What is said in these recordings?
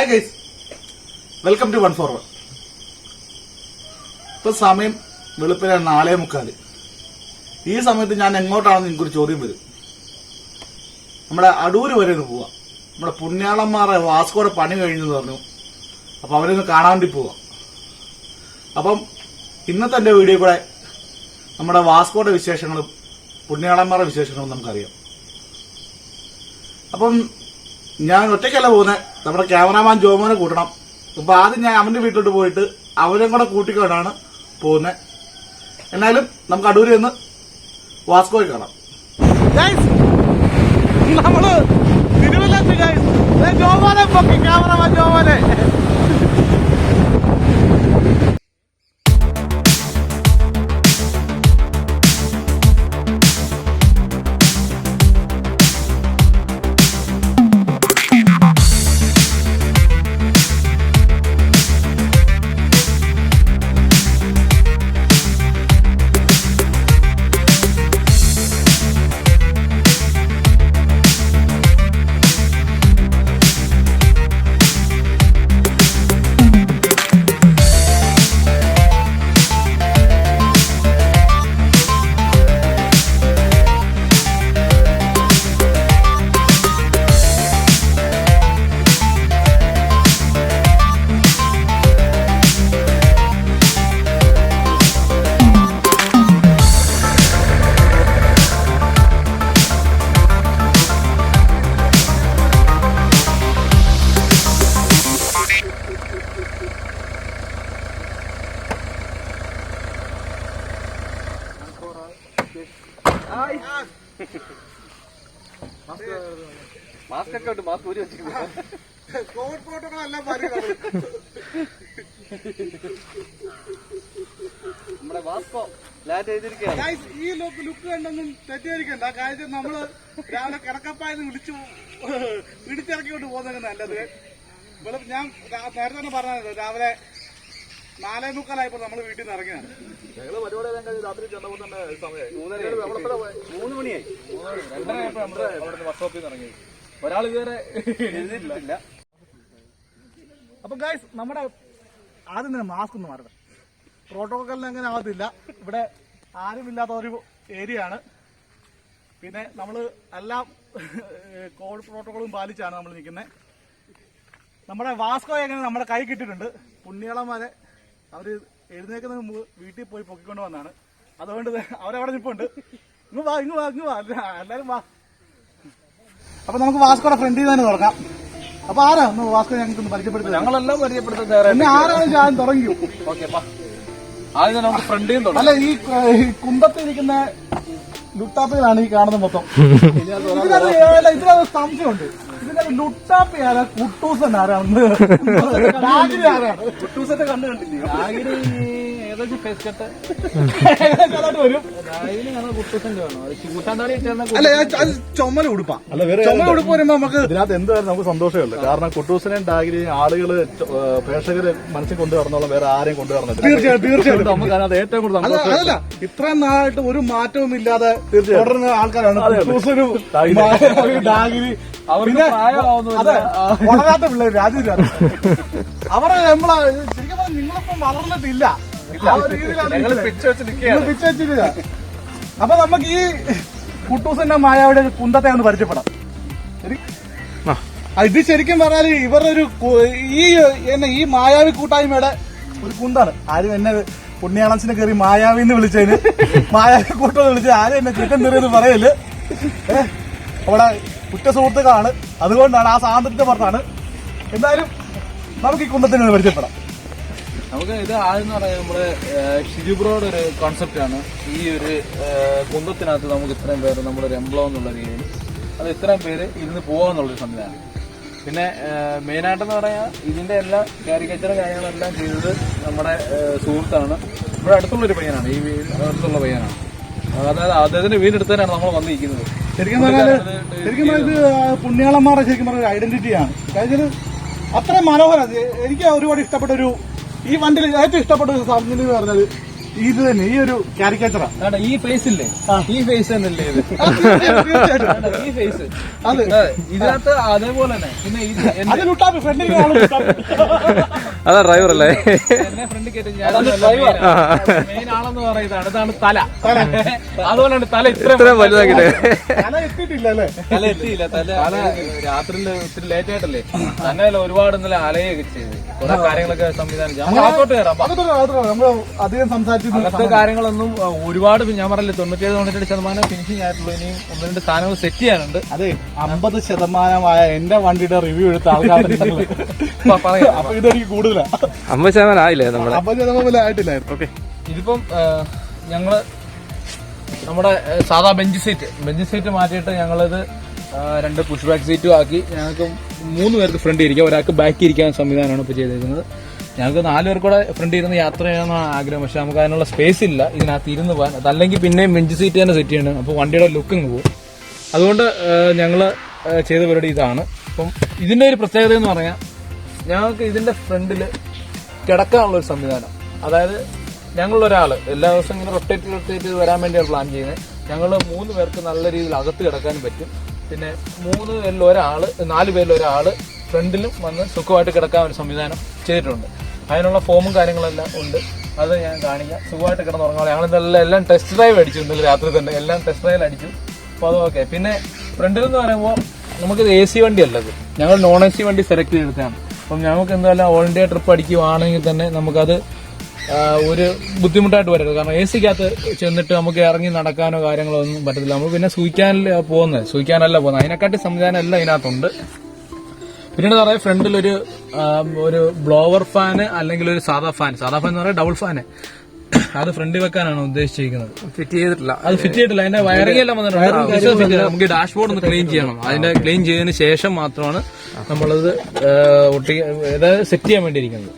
Hi guys, welcome to 141. ഇപ്പൊ സമയം വെളുപ്പിന് 4:45. ഈ സമയത്ത് ഞാൻ എങ്ങോട്ടാണെന്ന് നിങ്ങൾക്കൊരു ചോദ്യം വരും. നമ്മുടെ അടൂര് വരെ ഒന്ന് പോവാം. നമ്മുടെ പുണ്യാളന്മാരെ വാസ്കോടെ പണി കഴിഞ്ഞെന്ന് പറഞ്ഞു. അപ്പൊ അവരൊന്ന് കാണാൻ വേണ്ടി പോവാം. അപ്പം ഇന്നത്തെ എന്റെ വീഡിയോ കൂടെ നമ്മുടെ വാസ്കോടെ വിശേഷങ്ങളും പുണ്യാളന്മാരുടെ വിശേഷങ്ങളും നമുക്കറിയാം. അപ്പം ഞാൻ ഒറ്റയ്ക്കല്ല പോകുന്നത്, നമ്മുടെ ക്യാമറാമാൻ ജോമോനെ കൂട്ടണം. അപ്പൊ ആദ്യം ഞാൻ അവന്റെ വീട്ടിലോട്ട് പോയിട്ട് അവരും കൂടെ കൂട്ടിക്കൊണ്ടാണ് പോകുന്നത്. എന്നാലും നമുക്ക് അടൂരിൽ നിന്ന് വാസ്കോയെ കാണാം. നമ്മള് തിരുവല്ലത്ത് ജോമോനെ പൊക്കി, ക്യാമറാമാൻ ജോമോനെ. കോവിഡ് പ്രോട്ടോകോൾ എല്ലാം നമ്മുടെ വാസ്കോ ലാൻഡ് ചെയ്തിരിക്കുകയാണ്. ഈ ലുക്ക് കണ്ടൊന്നും തെറ്റിദ്ധരിക്കണ്ട. കാര്യം നമ്മള് രാവിലെ കിടക്കപ്പായെന്ന് ഇടിച്ചിറക്കിക്കൊണ്ട് പോകുന്നത് നല്ലത്. ഞാൻ നേരത്തെ തന്നെ പറഞ്ഞത് രാവിലെ 4:45 നമ്മള് വീട്ടിൽ നിന്ന് ഇറങ്ങിയാണ്. ഞങ്ങള് പരിപാടി രാത്രി ചെന്നപ്പോൾ തന്നെ സമയം 3 മണിയായി. 2:30 നമ്മുടെ വർക്ക്ഷോപ്പിൽ നിന്ന് ഇറങ്ങി. ഒരാൾ ഇതുവരെ എഴുന്നേറ്റില്ല. അപ്പൊ ഗൈസ്, നമ്മുടെ ആദ്യം തന്നെ മാസ്ക് ഒന്ന് മാറണം. പ്രോട്ടോകോളിന് അങ്ങനെ ആവത്തില്ല. ഇവിടെ ആരുമില്ലാത്ത ഒരു ഏരിയ ആണ്. പിന്നെ നമ്മള് എല്ലാം കോവിഡ് പ്രോട്ടോകോളും പാലിച്ചാണ് നമ്മൾ നിൽക്കുന്നത്. നമ്മുടെ വാസ്കോ എങ്ങനെ നമ്മുടെ കൈ കിട്ടിയിട്ടുണ്ട്. പുണ്യാളന്മാരെ അവര് എഴുന്നേക്കുന്ന മുമ്പ് വീട്ടിൽ പോയി പൊക്കിക്കൊണ്ട് വന്നാണ്. അതുകൊണ്ട് അവരവിടെ നിൽപ്പുണ്ട്. ഇങ്ങ് വാ എല്ലാരും വാ. അപ്പൊ നമുക്ക് വാസ്കോടെ ഫ്രണ്ടിൽ തന്നെ തുടങ്ങാം. അപ്പൊ ആരാ ഒന്ന് വാസ്കോ ഞങ്ങൾക്ക് പരിചയപ്പെടുത്തുന്നത്? ഞങ്ങളെല്ലാം പരിചയപ്പെടുത്തുന്നത് ആരാണ് ഞാൻ തുടങ്ങി. ആദ്യം ഫ്രണ്ടിൽ അല്ല, ഈ കുന്തത്തിരിക്കുന്ന ലുട്ടാപ്പികളാണ് ഈ കാണുന്നത് മൊത്തം. ഇതിനകത്ത് സംശയമുണ്ട്. ഇതിന്റെ ലുട്ടാപ്പി ആരാ, കുട്ടൂസൻ ആരാണെന്ന്. ആരാണ് കുട്ടൂസന്റെ കണ്ണ് കണ്ടില്ലേ? ഏകദേശം ഫേസ് കട്ട് വരും. അല്ല, ചുമല ഉടുപ്പാ. ചുമല ഉടുപ്പ് വരുമ്പോ നമുക്ക് ഇതിനകത്ത് എന്തായാലും നമുക്ക് സന്തോഷമല്ല. കാരണം കുട്ടൂസിനെയും ഡാഗിനെയും ആളുകള് പ്രേക്ഷകര് മനസ്സിൽ കൊണ്ടുവരണോളം വേറെ ആരെയും കൊണ്ടുവരണം. തീർച്ചയായിട്ടും നമുക്ക് അതിനകത്ത് ഏറ്റവും കൂടുതൽ അതല്ല, ഇത്രയും നാളായിട്ട് ഒരു മാറ്റവും ഇല്ലാതെ തുടരുന്ന ആൾക്കാരാണ് കുട്ടൂസനും ഡാഗിനി. പിന്നെ വളരാത്ത പിള്ളേർ രാജീവ് അവരെ നമ്മളെ ശരിക്കും പറഞ്ഞാൽ നിങ്ങളിപ്പം വളർന്നിട്ടില്ല. പിച്ചുവെച്ചിട്ടില്ല. അപ്പൊ നമുക്ക് ഈ കുട്ടൂസിന്റെ മായാവിടെ കുന്തത്തെ ഒന്ന് പരിചയപ്പെടാം. ഇത് ശരിക്കും പറഞ്ഞാല് ഇവരുടെ ഒരു ഈ മായാവി കൂട്ടായ്മയുടെ ഒരു കുന്താണ്. ആരും എന്നെ പുണ്യാളൻസിനെ കയറി മായാവിന്ന് വിളിച്ചതിന്, മായാവി കൂട്ടം വിളിച്ചത് ആരും എന്നെ ചിക്കൻ തെറിയെന്ന് പറയല്. അവിടെ കുറ്റ സുഹൃത്തുക്കളാണ്. അതുകൊണ്ടാണ് ആ സാന്ദ്രത്തെ പറഞ്ഞാണ്. എന്തായാലും നമുക്ക് ഈ കുന്തത്തിനെ പരിചയപ്പെടാം. നമുക്ക് ഇത് ആദ്യം പറയാം, നമ്മുടെ ഷിജുബ്രോയുടെ ഒരു കോൺസെപ്റ്റാണ്. ഈ ഒരു കുന്തത്തിനകത്ത് നമുക്ക് ഇത്രയും പേര് നമ്മുടെ ഒരു എംബ്ലം എന്നുള്ള രീതിയിൽ അത് ഇത്രയും പേര് ഇരുന്ന് പോകാമെന്നുള്ളൊരു സംവിധാനം. പിന്നെ മെയിനായിട്ടെന്ന് പറയാൻ ഇതിന്റെ എല്ലാ കാരിക്കേച്ചറും കാര്യങ്ങളെല്ലാം ചെയ്തത് നമ്മുടെ സുഹൃത്താണ്. ഇവിടെ അടുത്തുള്ളൊരു പയ്യനാണ്. ഈ അടുത്തുള്ള പയ്യനാണ്. അതായത് അദ്ദേഹത്തിന്റെ വീടെടുത്തതിനാണ് നമ്മൾ വന്നിരിക്കുന്നത്. ശരിക്കും പറഞ്ഞാൽ ഇത് പുണ്യാളന്മാരുടെ ശരിക്കും പറഞ്ഞ ഒരു ഐഡന്റിറ്റിയാണ്. കാര്യം അത്ര മനോഹരം. എനിക്ക് ഒരുപാട് ഇഷ്ടപ്പെട്ട ഒരു ഈ വണ്ടിയിൽ ഏറ്റവും ഇഷ്ടപ്പെട്ട ഒരു സംഗതി എന്ന് പറഞ്ഞത് ഇത് തന്നെ ഈ ഒരു കാരിക്കേച്ചറാ. ഈ ഫേസ് ഇല്ലേ, ഈ ഫേസ് തന്നെയല്ലേ ഇത്? ഈ ഫേസ് അത് ഇതിനകത്ത് അതേപോലെ തന്നെ. പിന്നെ ഇത് അത് ലുട്ടാപ്പി ഫ്രണ്ടിൽ അതാ ഡ്രൈവർ അല്ലേ? എന്നെ ഫ്രണ്ട് കയറ്റി മെയിൻ ആളെന്ന് പറയുന്നതാണ്. ഇതാണ് തല. അതുപോലെയാണ് തല ഇത്ര വലുതാക്കിട്ട് തല എത്തിയിട്ടില്ല അല്ലേ? തല എത്തിയില്ല. തല രാത്രിയില് ഒത്തിരി ലേറ്റ് ആയിട്ടല്ലേ തന്നെ ഒരുപാട് ഇന്നലെ അലയൊക്കെ ചെയ്ത് കുറെ കാര്യങ്ങളൊക്കെ സംവിധാനം ചെയ്തു. നമ്മൾ അകത്തോട്ട് കയറാം. നമ്മള് അധികം സംസാരിച്ചു അങ്ങനത്തെ കാര്യങ്ങളൊന്നും ഒരുപാട് ഞാൻ പറഞ്ഞില്ല 97-98% ഫിനിഷിംഗ് ആയിട്ടുള്ളൂ. ഇനിയും 1-2 സാധനങ്ങൾ സെറ്റ് ചെയ്യാനുണ്ട്. അതെ 50% എന്റെ വണ്ടിയുടെ റിവ്യൂ എടുത്ത ആൾക്കാർ അപ്പൊ ഇതെനിക്ക് കൂടുതലാണ്. 50% ആയില്ലേ നമ്മളെ? 50% ആയിട്ടില്ലായിരുന്നു. ഓക്കെ, ഇതിപ്പം ഞങ്ങള് നമ്മുടെ സാധാ ബെഞ്ച് സീറ്റ് മാറ്റിയിട്ട് ഞങ്ങളിത് 2 പുഷ് ബാക്ക് സീറ്റും ആക്കി. ഞങ്ങൾക്ക് 3 പേർക്ക് ഫ്രണ്ട് ഇരിക്കാം, ഒരാൾക്ക് ബാക്കി ഇരിക്കാൻ സംവിധാനമാണ് ഇപ്പോൾ ചെയ്തിരിക്കുന്നത്. ഞങ്ങൾക്ക് 4 പേർക്ക് കൂടെ ഫ്രണ്ട് ഇരുന്ന് യാത്ര ചെയ്യാനാണ് ആഗ്രഹം. പക്ഷെ നമുക്ക് അതിനുള്ള സ്പേസ് ഇല്ല ഇതിനകത്ത് ഇരുന്ന് പോകാൻ. അതല്ലെങ്കിൽ പിന്നെയും ബെഞ്ച് സീറ്റ് തന്നെ സെറ്റ് ചെയ്യണം. അപ്പോൾ വണ്ടിയുടെ ലുക്കിങ് പോകും. അതുകൊണ്ട് ഞങ്ങൾ ചെയ്ത പരിപാടി ഇതാണ്. അപ്പം ഇതിന്റെ ഒരു പ്രത്യേകത എന്ന് പറഞ്ഞാൽ ഞങ്ങൾക്ക് ഇതിന്റെ ഫ്രണ്ടിൽ കിടക്കാനുള്ളൊരു സംവിധാനം. അതായത് ഞങ്ങളൊരാൾ എല്ലാ ദിവസവും ഇങ്ങനെ റൊട്ടേറ്റ് ചെയ്ത് വരാൻ വേണ്ടിയാണ് പ്ലാൻ ചെയ്യുന്നത്. ഞങ്ങൾ 3 പേർക്ക് നല്ല രീതിയിൽ അകത്ത് കിടക്കാനും പറ്റും. പിന്നെ 4 പേരിൽ ഒരാള് ഫ്രണ്ടിലും വന്ന് സുഖമായിട്ട് കിടക്കാൻ ഒരു സംവിധാനം ചെയ്തിട്ടുണ്ട്. അതിനുള്ള ഫോമും കാര്യങ്ങളെല്ലാം ഉണ്ട്. അത് ഞാൻ കാണിക്കാം. സുഖമായിട്ട് കിടന്നുറങ്ങാം. ഞങ്ങൾ എല്ലാം ടെസ്റ്റ് ഡ്രൈവ് അടിച്ചു. ഇന്നലെ രാത്രി തന്നെ എല്ലാം ടെസ്റ്റ് ഡ്രൈവ് അടിച്ചു. അപ്പോൾ അത് ഓക്കെ. പിന്നെ ഫ്രണ്ടിലെന്ന് പറയുമ്പോൾ നമുക്കിത് AC വണ്ടി അല്ലത്, ഞങ്ങൾ നോൺ AC വണ്ടി സെലക്ട് ചെയ്തെടുത്താണ്. അപ്പം ഞങ്ങൾക്ക് എന്തായാലും ഓൾ ഇന്ത്യ ട്രിപ്പ് അടിക്കുവാണെങ്കിൽ തന്നെ നമുക്കത് ഒരു ബുദ്ധിമുട്ടായിട്ട് വരരുത്. കാരണം AC-ക്കകത്ത് ചെന്നിട്ട് നമുക്ക് ഇറങ്ങി നടക്കാനോ കാര്യങ്ങളോ ഒന്നും പറ്റത്തില്ല. നമ്മൾ പിന്നെ സൂയിക്കാനല്ല പോകുന്നത്. അതിനെക്കാട്ടി സംവിധാനം എല്ലാം ഇതിനകത്തുണ്ട്. പിന്നീട് പറയാം ഫ്രണ്ടിൽ ഒരു ബ്ലോവർ ഫാന് അല്ലെങ്കിൽ ഒരു സാധാ ഫാൻ എന്ന് പറയാം ഡബിൾ ഫാന്. അത് ഫ്രണ്ടിൽ വെക്കാനാണ് ഉദ്ദേശിച്ചിരിക്കുന്നത്. ഫിറ്റ് ചെയ്തിട്ടില്ല. അത് ഫിറ്റ് ചെയ്തിട്ടില്ല. അതിന്റെ വയറിംഗ് എല്ലാം വന്നിട്ടുണ്ട്. നമുക്ക് ഡാഷ്ബോർഡ് ഒന്ന് ക്ലീൻ ചെയ്യണം. അതിന്റെ ക്ലീൻ ചെയ്തതിന് ശേഷം മാത്രമാണ് നമ്മളത് സെറ്റ് ചെയ്യാൻ വേണ്ടിയിരിക്കുന്നത്.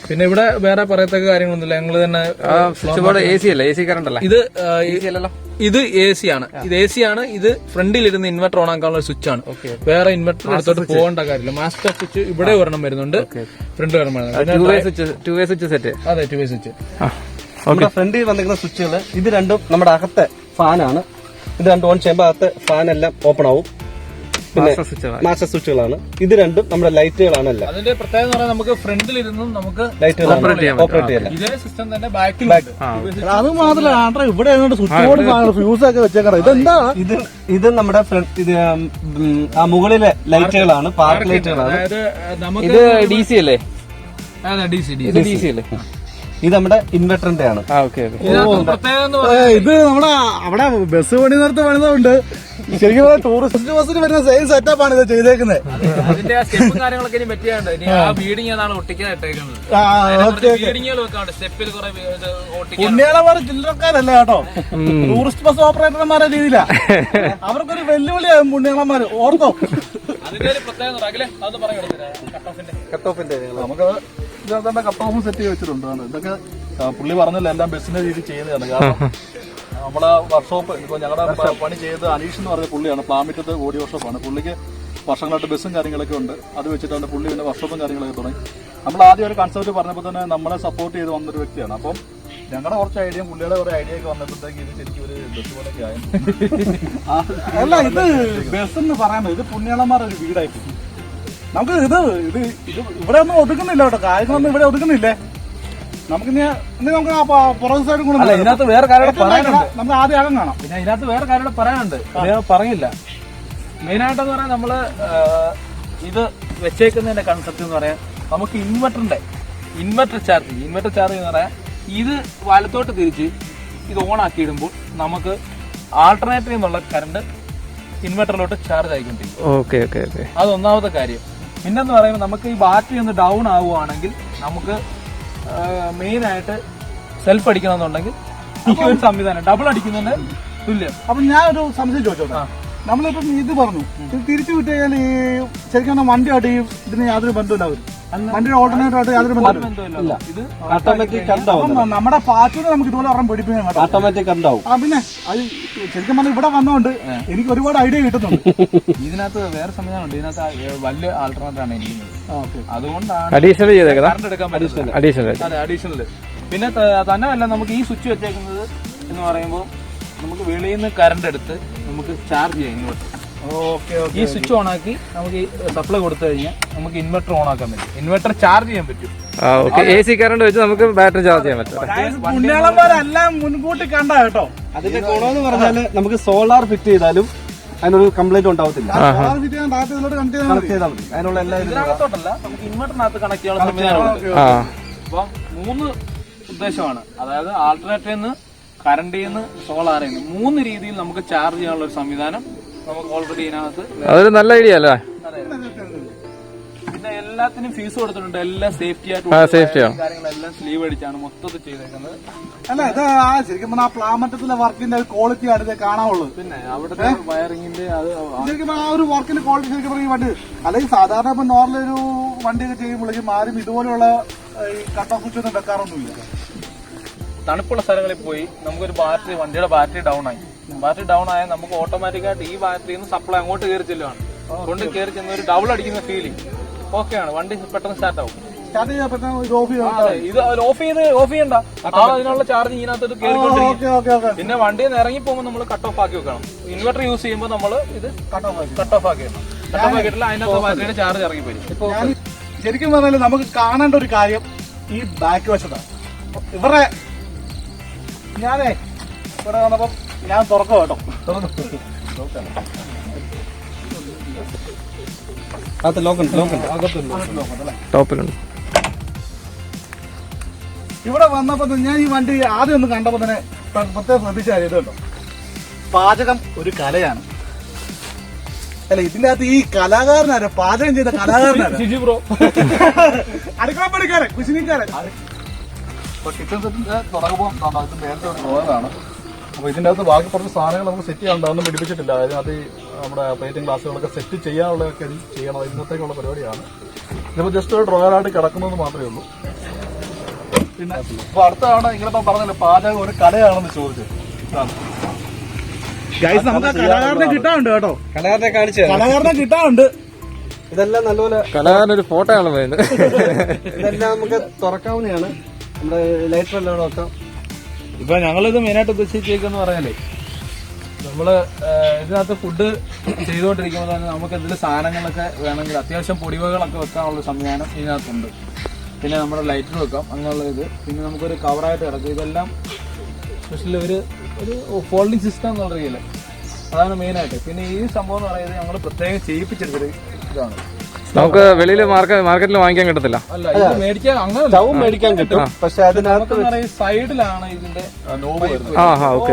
പിന്നെ ഇവിടെ വേറെ പറയത്തക്ക കാര്യങ്ങളൊന്നുമില്ല. ഞങ്ങൾ തന്നെ AC അല്ലേ? AC കറണ്ട് അല്ല? ഇത് AC ആണ്. ഇത് AC ആണ്. ഇത് ഫ്രണ്ടിലിരുന്ന് ഇൻവെർട്ടർ ഓൺ ആക്കാനുള്ള സ്വിച്ച് ആണ്. വേറെ ഇൻവെർട്ടർ എടുത്തോട്ട് പോകേണ്ട കാര്യമില്ല. മാസ്റ്റർ സ്വിച്ച് ഇവിടെ ഒരെണ്ണം വരുന്നുണ്ട്, ഫ്രണ്ട് ഒരെണ്ണം വരുന്നുണ്ട്. 2-way switch set. അതെ, 2-way സ്വിച്ച്. നമ്മുടെ ഫ്രണ്ടിൽ വന്നിരിക്കുന്ന സ്വിച്ചുകൾ ഇത് രണ്ടും നമ്മുടെ അകത്തെ ഫാനാണ്. ഇത് രണ്ടും ഓൺ ചെയ്യുമ്പോൾ അകത്തെ ഫാൻ എല്ലാം ഓപ്പൺ ആവും. പിന്നെ മാസ്റ്റർ സ്വിച്ചുകളാണ്. ഇത് രണ്ടും നമ്മുടെ ലൈറ്റുകളാണ്. എല്ലാം അതിന്റെ പ്രത്യേകത എന്ന് പറഞ്ഞാൽ നമുക്ക് ഫ്രണ്ടിലിരുന്നും നമുക്ക് ലൈറ്റുകൾ ഓപ്പറേറ്റ് ചെയ്യാം. ഇതേ സിസ്റ്റം തന്നെ ബാക്കിൽ. അത് മാത്രമല്ല ഇവിടെ സ്വിച്ച് ബോർഡ് ഫ്യൂസ് ഒക്കെ വെച്ചേക്കണം. ഇതെന്താ ഇത് നമ്മുടെ ആ മുകളിലെ ലൈറ്റുകളാണ്, പാർക്ക് ലൈറ്റുകളാണ്. അതായത് നമുക്ക് ഇത് DC അല്ലേ? അതെ, DC അല്ലേ? ഇത് നമ്മുടെ ഇൻവെർട്ടറിന്റെ ആണ്. പ്രത്യേകത എന്ന് പറഞ്ഞാൽ ഇത് നമ്മുടെ അവിടെ ബസ് പണി നിർത്തി പണിതുണ്ട്. ശരിക്കും ടൂറിസ്റ്റ് ബസ്സിന് വരുന്ന സെയിം സെറ്റപ്പ് ആണ് ഇത് ചെയ്തേക്കുന്നത്. അതിന്റെ സ്റ്റെപ്പും കാര്യങ്ങളൊക്കെ ഇനി പറ്റിയാണ്. ഇനി ആ ബീഡിങ് അതാണ് ഒട്ടിക്കാൻ ഇട്ടേക്കുന്നത്. ബീഡിങ്ങുകൾ വെക്കാണ്ട് സ്റ്റെപ്പിൽ കുറെ പുണ്യാളന്മാർ ചില്ലറക്കാരല്ല കേട്ടോ, ടൂറിസ്റ്റ് ബസ് ഓപ്പറേറ്റർമാരുടെ രീതിയില. അവർക്കൊരു വെല്ലുവിളിയാകും പുണ്യാളന്മാര്, ഓർത്തോ. അതിന്റെ ഒരു പ്രത്യേകത അഖിലേ അതൊന്ന് പറഞ്ഞു കട്ട് ഓഫിന്റെ നമുക്ക് ഇതെന്താ കട്ട് ഓഫും സെറ്റ് ചെയ്ത് വെച്ചിട്ടുണ്ട്. ഇതൊക്കെ പുള്ളി പറഞ്ഞില്ല എല്ലാം ബസ്സിന്റെ രീതിയിൽ ചെയ്യുന്നതാണ്. കാരണം നമ്മളെ വർക്ക്ഷോപ്പ് ഇപ്പൊ ഞങ്ങളുടെ പണി ചെയ്ത് അനീഷ് എന്ന് പറഞ്ഞ പുള്ളിയാണ്. പ്ലാമിറ്റത്ത് ഓഡിയോ വർക്ക്ഷോപ്പാണ്. പുള്ളിക്ക് വർഷങ്ങളായിട്ട് ബസ്സും കാര്യങ്ങളൊക്കെ ഉണ്ട്. അത് വെച്ചിട്ടാണ് പുള്ളി പിന്നെ വർക്ക്ഷോപ്പും കാര്യങ്ങളൊക്കെ തുടങ്ങി. നമ്മൾ ആദ്യം ഒരു കൺസെപ്റ്റ് പറഞ്ഞപ്പോൾ തന്നെ നമ്മളെ സപ്പോർട്ട് ചെയ്ത് വന്നൊരു വ്യക്തിയാണ്. അപ്പം ഞങ്ങളുടെ കുറച്ച് ഐഡിയയും പുള്ളിയുടെ കുറെ ഐഡിയ ഒക്കെ വന്നപ്പോഴത്തേക്ക് ഇത് ശരിക്കും ഒരു ബസ് പോലൊക്കെ ആയി. അല്ല, ഇത് ബസ് എന്ന് പറയാൻ ഇത് പുണ്യാളന്മാരുടെ ഒരു വീടായിട്ട് നമുക്ക് ഇത് ഇവിടെ ഒന്നും ഒതുക്കുന്നില്ല കേട്ടോ. കാര്യങ്ങളൊന്നും ഇവിടെ ഒതുക്കുന്നില്ലേ. നമുക്ക് നമുക്ക് പുറകു സൈഡ് കൂടെ ഇതിനകത്ത് വേറെ കാര്യം പറയാനുണ്ട്. നമുക്ക് ആദ്യം അകം കാണാം. പിന്നെ ഇതിനകത്ത് വേറെ കാര്യം പറയാനുണ്ട്. പറയില്ല. മെയിനായിട്ടെന്ന് പറയാൻ നമ്മള് ഇത് വെച്ചേക്കുന്നതിന്റെ കൺസെപ്റ്റ് എന്ന് പറയാൻ നമുക്ക് ഇൻവെർട്ടർ ചാർജ് എന്ന് പറയാൻ ഇത് വലത്തോട്ട് തിരിച്ച് ഇത് ഓൺ ആക്കി ഇടുമ്പോൾ നമുക്ക് ആൾട്ടർനേറ്റീവ് എന്നുള്ള കറണ്ട് ഇൻവെർട്ടറിലോട്ട് ചാർജ് ആയിക്കൊണ്ടിരിക്കും. അത് ഒന്നാമത്തെ കാര്യം. പിന്നെന്ന് പറയുമ്പോൾ നമുക്ക് ഈ ബാറ്ററി ഒന്ന് ഡൗൺ ആവുകയാണെങ്കിൽ നമുക്ക് മെയിനായിട്ട് സെൽഫ് അടിക്കണമെന്നുണ്ടെങ്കിൽ ഈ ഒരു സംവിധാനം ഡബിൾ അടിക്കുന്നതിന് തുല്യം. അപ്പൊ ഞാൻ ഒരു സംശയം ചോദിച്ചോട്ടെ. നമ്മളിപ്പം ഇത് പറഞ്ഞു, ഇത് തിരിച്ചു വിട്ട് കഴിഞ്ഞാൽ ഈ ശരിക്കും വണ്ടിയായിട്ട് ഇതിന് യാതൊരു ബന്ധമില്ലാവരും. വണ്ടിയുടെ ഓൾട്ടർനേറ്റീവായിട്ട് യാതൊരു ബന്ധമില്ല. ഇത് ഓട്ടോമാറ്റിക് കറണ്ട് ആവും. നമ്മുടെ പാച്ചിന് നമുക്ക് ഇതുപോലെ ഒരെണ്ണം പഠിപ്പിക്കാൻ കേട്ടോ. ഓട്ടോമാറ്റിക് കറണ്ട് ആവും. പിന്നെ അത് ശരിക്കും പറഞ്ഞാൽ ഇവിടെ വന്നോണ്ട് എനിക്ക് ഒരുപാട് ഐഡിയ കിട്ടുന്നുണ്ട്. ഇതിനകത്ത് വേറെ സംവിധാനമുണ്ട്. ഇതിനകത്ത് വലിയ ആൾട്ടർനേറ്റീവ് ആണ് ഇരിക്കുന്നത്. അതുകൊണ്ടാണ് അഡീഷണൽ ചെയ്തേക്കാം. കറണ്ട് എടുക്കാൻ പറ്റുന്നത്. അഡീഷണൽ അതെ, അഡീഷണൽ പിന്നെ തന്നെയല്ല നമുക്ക് ഈ സ്വിച്ച് വെച്ചേക്കുന്നത് എന്ന് പറയുമ്പോൾ നമുക്ക് വെളിയിൽ നിന്ന് കറണ്ട് എടുത്ത് നമുക്ക് ചാർജ് ചെയ്യാം ഇൻവെർട്ടർ. ഈ സ്വിച്ച് ഓൺ ആക്കി നമുക്ക് ഈ സപ്ലൈ കൊടുത്തു കഴിഞ്ഞാൽ നമുക്ക് ഇൻവെർട്ടർ ഓൺ ആക്കാൻ പറ്റും, ഇൻവെർട്ടർ ചാർജ് ചെയ്യാൻ പറ്റും. AC കറണ്ട് വെച്ച് നമുക്ക് ബാറ്ററി ചാർജ് ചെയ്യാൻ പറ്റും. പുണ്യാളന്മാരെല്ലാം മുൻകൂട്ടി കണ്ട കേട്ടോ. അതിന്റെ ഗുണമെന്ന് പറഞ്ഞാല് നമുക്ക് സോളാർ ഫിറ്റ് ചെയ്താലും അതിനൊരു കംപ്ലൈന്റ് ഉണ്ടാവത്തില്ല. കണക്ട് ചെയ്താൽ മതി. അതിനുള്ള എല്ലാ ഇതിനകത്തോട്ടല്ല, നമുക്ക് ഇൻവെർട്ടറിനകത്ത് കണക്ട് ചെയ്യാനുള്ള സംവിധാനമുണ്ട്. അപ്പം 3 ഉദ്ദേശമാണ്, അതായത് ആൾട്ടർനേറ്റീവ് നിന്ന്, കറണ്ടിൽ നിന്ന്, സോളാറിൽ നിന്ന് 3 രീതിയിൽ നമുക്ക് ചാർജ് ചെയ്യാനുള്ള ഒരു സംവിധാനം നമുക്ക് ഓൾറെഡി ഇതിനകത്ത്. അതൊരു നല്ല ഐഡിയ അല്ലേ? പിന്നെ എല്ലാത്തിനും ഫീസ് കൊടുത്തിട്ടുണ്ട്, എല്ലാം സേഫ്റ്റി സേഫ്റ്റിയാണ്. കാര്യങ്ങളെല്ലാം സ്ലീവ് അടിച്ചാണ് മൊത്തത്തിൽ ചെയ്തേക്കുന്നത്. അല്ല ഇത് ശരിക്കും പറഞ്ഞാൽ ആ പ്ലാമറ്റത്തിലെ വർക്കിന്റെ ക്വാളിറ്റി ആണ് ഇത് കാണാനുള്ളത്. പിന്നെ അവിടുത്തെ വയറിങ്ങിന്റെ അത് ശരിക്കും ആ ഒരു വർക്കിന്റെ ക്വാളിറ്റി ശരിക്കും പറഞ്ഞ ഈ വണ്ടി അല്ലെങ്കിൽ സാധാരണ ഇപ്പൊ നോർമൽ ഒരു വണ്ടിയൊക്കെ ചെയ്യുമ്പോഴേക്കും ആരും ഇതുപോലെയുള്ള ഈ കട്ട് ഓഫ് സ്വിച്ച് ഒന്നും വെക്കാറൊന്നുമില്ല. തണുപ്പുള്ള സ്ഥലങ്ങളിൽ പോയി നമുക്കൊരു ബാറ്ററി, വണ്ടിയുടെ ബാറ്ററി ഡൗൺ ആയി, ബാറ്ററി ഡൗൺ ആയാൽ നമുക്ക് ഓട്ടോമാറ്റിക്കായിട്ട് ഈ ബാറ്ററിയിൽ നിന്ന് സപ്ലൈ അങ്ങോട്ട് കയറി ചെല്ലുവാണ്. കൊണ്ട് കയറി ചെന്ന ഒരു ഡബിൾ അടിക്കുന്ന ഫീലിംഗ് ഓക്കെയാണ്, വണ്ടി പെട്ടെന്ന് സ്റ്റാർട്ട് ആവും. ഇത് ഓഫ് ചെയ്യണ്ട, അതിനുള്ള ചാർജ് ഇതിനകത്ത് കേറിക്കൊണ്ടിരിക്കും. പിന്നെ വണ്ടിയിൽ നിന്ന് ഇറങ്ങി പോകുമ്പോൾ നമ്മൾ കട്ട് ഓഫ് ആക്കി വെക്കണം. ഇൻവെർട്ടർ യൂസ് ചെയ്യുമ്പോൾ നമ്മൾ ഇത് കട്ട് ഓഫ് ആക്കി കട്ട് ഓഫ് ആക്കിയിട്ടില്ല, അതിനകത്ത് ബാറ്ററിയുടെ ചാർജ് ഇറങ്ങി പോയി. ഇപ്പൊ ശരിക്കും പറഞ്ഞാൽ നമുക്ക് കാണേണ്ട ഒരു കാര്യം ഈ ബാക്ക് വശത്താണ്. ഇവരുടെ ഞാനേ ഇവിടെ വന്നപ്പം ഞാൻ തുറക്കാം കേട്ടോ. ടോപ്പിലുണ്ട്. ഇവിടെ വന്നപ്പോ ഞാൻ ഈ വണ്ടി ആദ്യം ഒന്ന് കണ്ടപ്പോ തന്നെ പ്രത്യേകം ശ്രദ്ധിച്ചാൽ ഇത് കേട്ടോ, പാചകം ഒരു കലയാണ്. അല്ല ഇതിന്റെ അകത്ത് ഈ കലാകാരനാണ്, പാചകം ചെയ്ത കലാകാരനാണ് ഷിജു ബ്രോ, അടുക്കളപ്പണിക്കാരൻ, കുശിനിക്കാരൻ. കിച്ചൺ സെറ്റിന്റെ തുടങ്ങുമ്പോൾ നേരത്തെ ഒരു ഡ്രോയറാണ്. അപ്പൊ ഇതിന്റെ അകത്ത് ബാക്കി കുറച്ച് സാധനങ്ങൾ നമുക്ക് സെറ്റ് ചെയ്യാനുണ്ട്, അതൊന്നും പിടിപ്പിച്ചിട്ടില്ല. അതിനകത്ത് നമ്മുടെ പ്ലേറ്റിംഗ് ഗ്ലാസുകളൊക്കെ സെറ്റ് ചെയ്യാനുള്ളതൊക്കെ ചെയ്യണം, ഇന്നത്തേക്കുള്ള പരിപാടിയാണ്. ഇതിപ്പോ ജസ്റ്റ് ഒരു ഡ്രോയറായിട്ട് കിടക്കുന്നതെന്ന് മാത്രമേ ഉള്ളൂ. പിന്നെ അപ്പൊ അടുത്താണ് നിങ്ങളിപ്പോ പറഞ്ഞല്ലോ പാചകം ഒരു കലയാണെന്ന് ചോദിച്ചത്. നമുക്ക് കലാകാരനെ കിട്ടാറുണ്ട് കേട്ടോ, കലാകാരനെ കാണിച്ചു കലാകാരനെ കിട്ടാറുണ്ട്. ഇതെല്ലാം നല്ലപോലെ കലാകാരനൊരു ഫോട്ടോ ആണ് പോയത്. ഇതെല്ലാം നമുക്ക് തുറക്കാവുന്നതാണ്. നമ്മുടെ ലൈറ്റർ എല്ലാം നോക്കാം. ഇപ്പൊ ഞങ്ങളിത് മെയിനായിട്ട് ഉദ്ദേശിച്ചേക്കെന്ന് പറയാനേ, നമ്മള് ഇതിനകത്ത് ഫുഡ് ചെയ്തുകൊണ്ടിരിക്കുമ്പോൾ തന്നെ നമുക്ക് എന്തെങ്കിലും സാധനങ്ങളൊക്കെ വേണമെങ്കിൽ അത്യാവശ്യം പൊടിവകളൊക്കെ വെക്കാനുള്ള സംവിധാനം ഇതിനകത്തുണ്ട്. പിന്നെ നമ്മുടെ ലൈറ്റർ വെക്കാം അങ്ങനെയുള്ള ഇത്. പിന്നെ നമുക്കൊരു കവറായിട്ട് കിടക്കും. ഇതെല്ലാം സ്പെഷ്യലി ഒരു ഫോൾഡിംഗ് സിസ്റ്റം എന്നുള്ള രീതിയിൽ അതാണ് മെയിനായിട്ട്. പിന്നെ ഈ സംഭവം എന്ന് പറയുന്നത് ഞങ്ങൾ പ്രത്യേകം ചെയ്യിപ്പിച്ചെടുത്തൊരു ഇതാണ്. നമുക്ക് വെളിയിൽ മാർക്കറ്റിൽ വാങ്ങിക്കാൻ കിട്ടത്തില്ല. അല്ല ഇത് മേടിക്കാൻ അങ്ങനെ സ്റ്റൗവും മേടിക്കാൻ കിട്ടും, പക്ഷെ അതിനകത്ത് സൈഡിലാണ് ഇതിന്റെ നോബ് വരുന്നത്. ഓക്കെ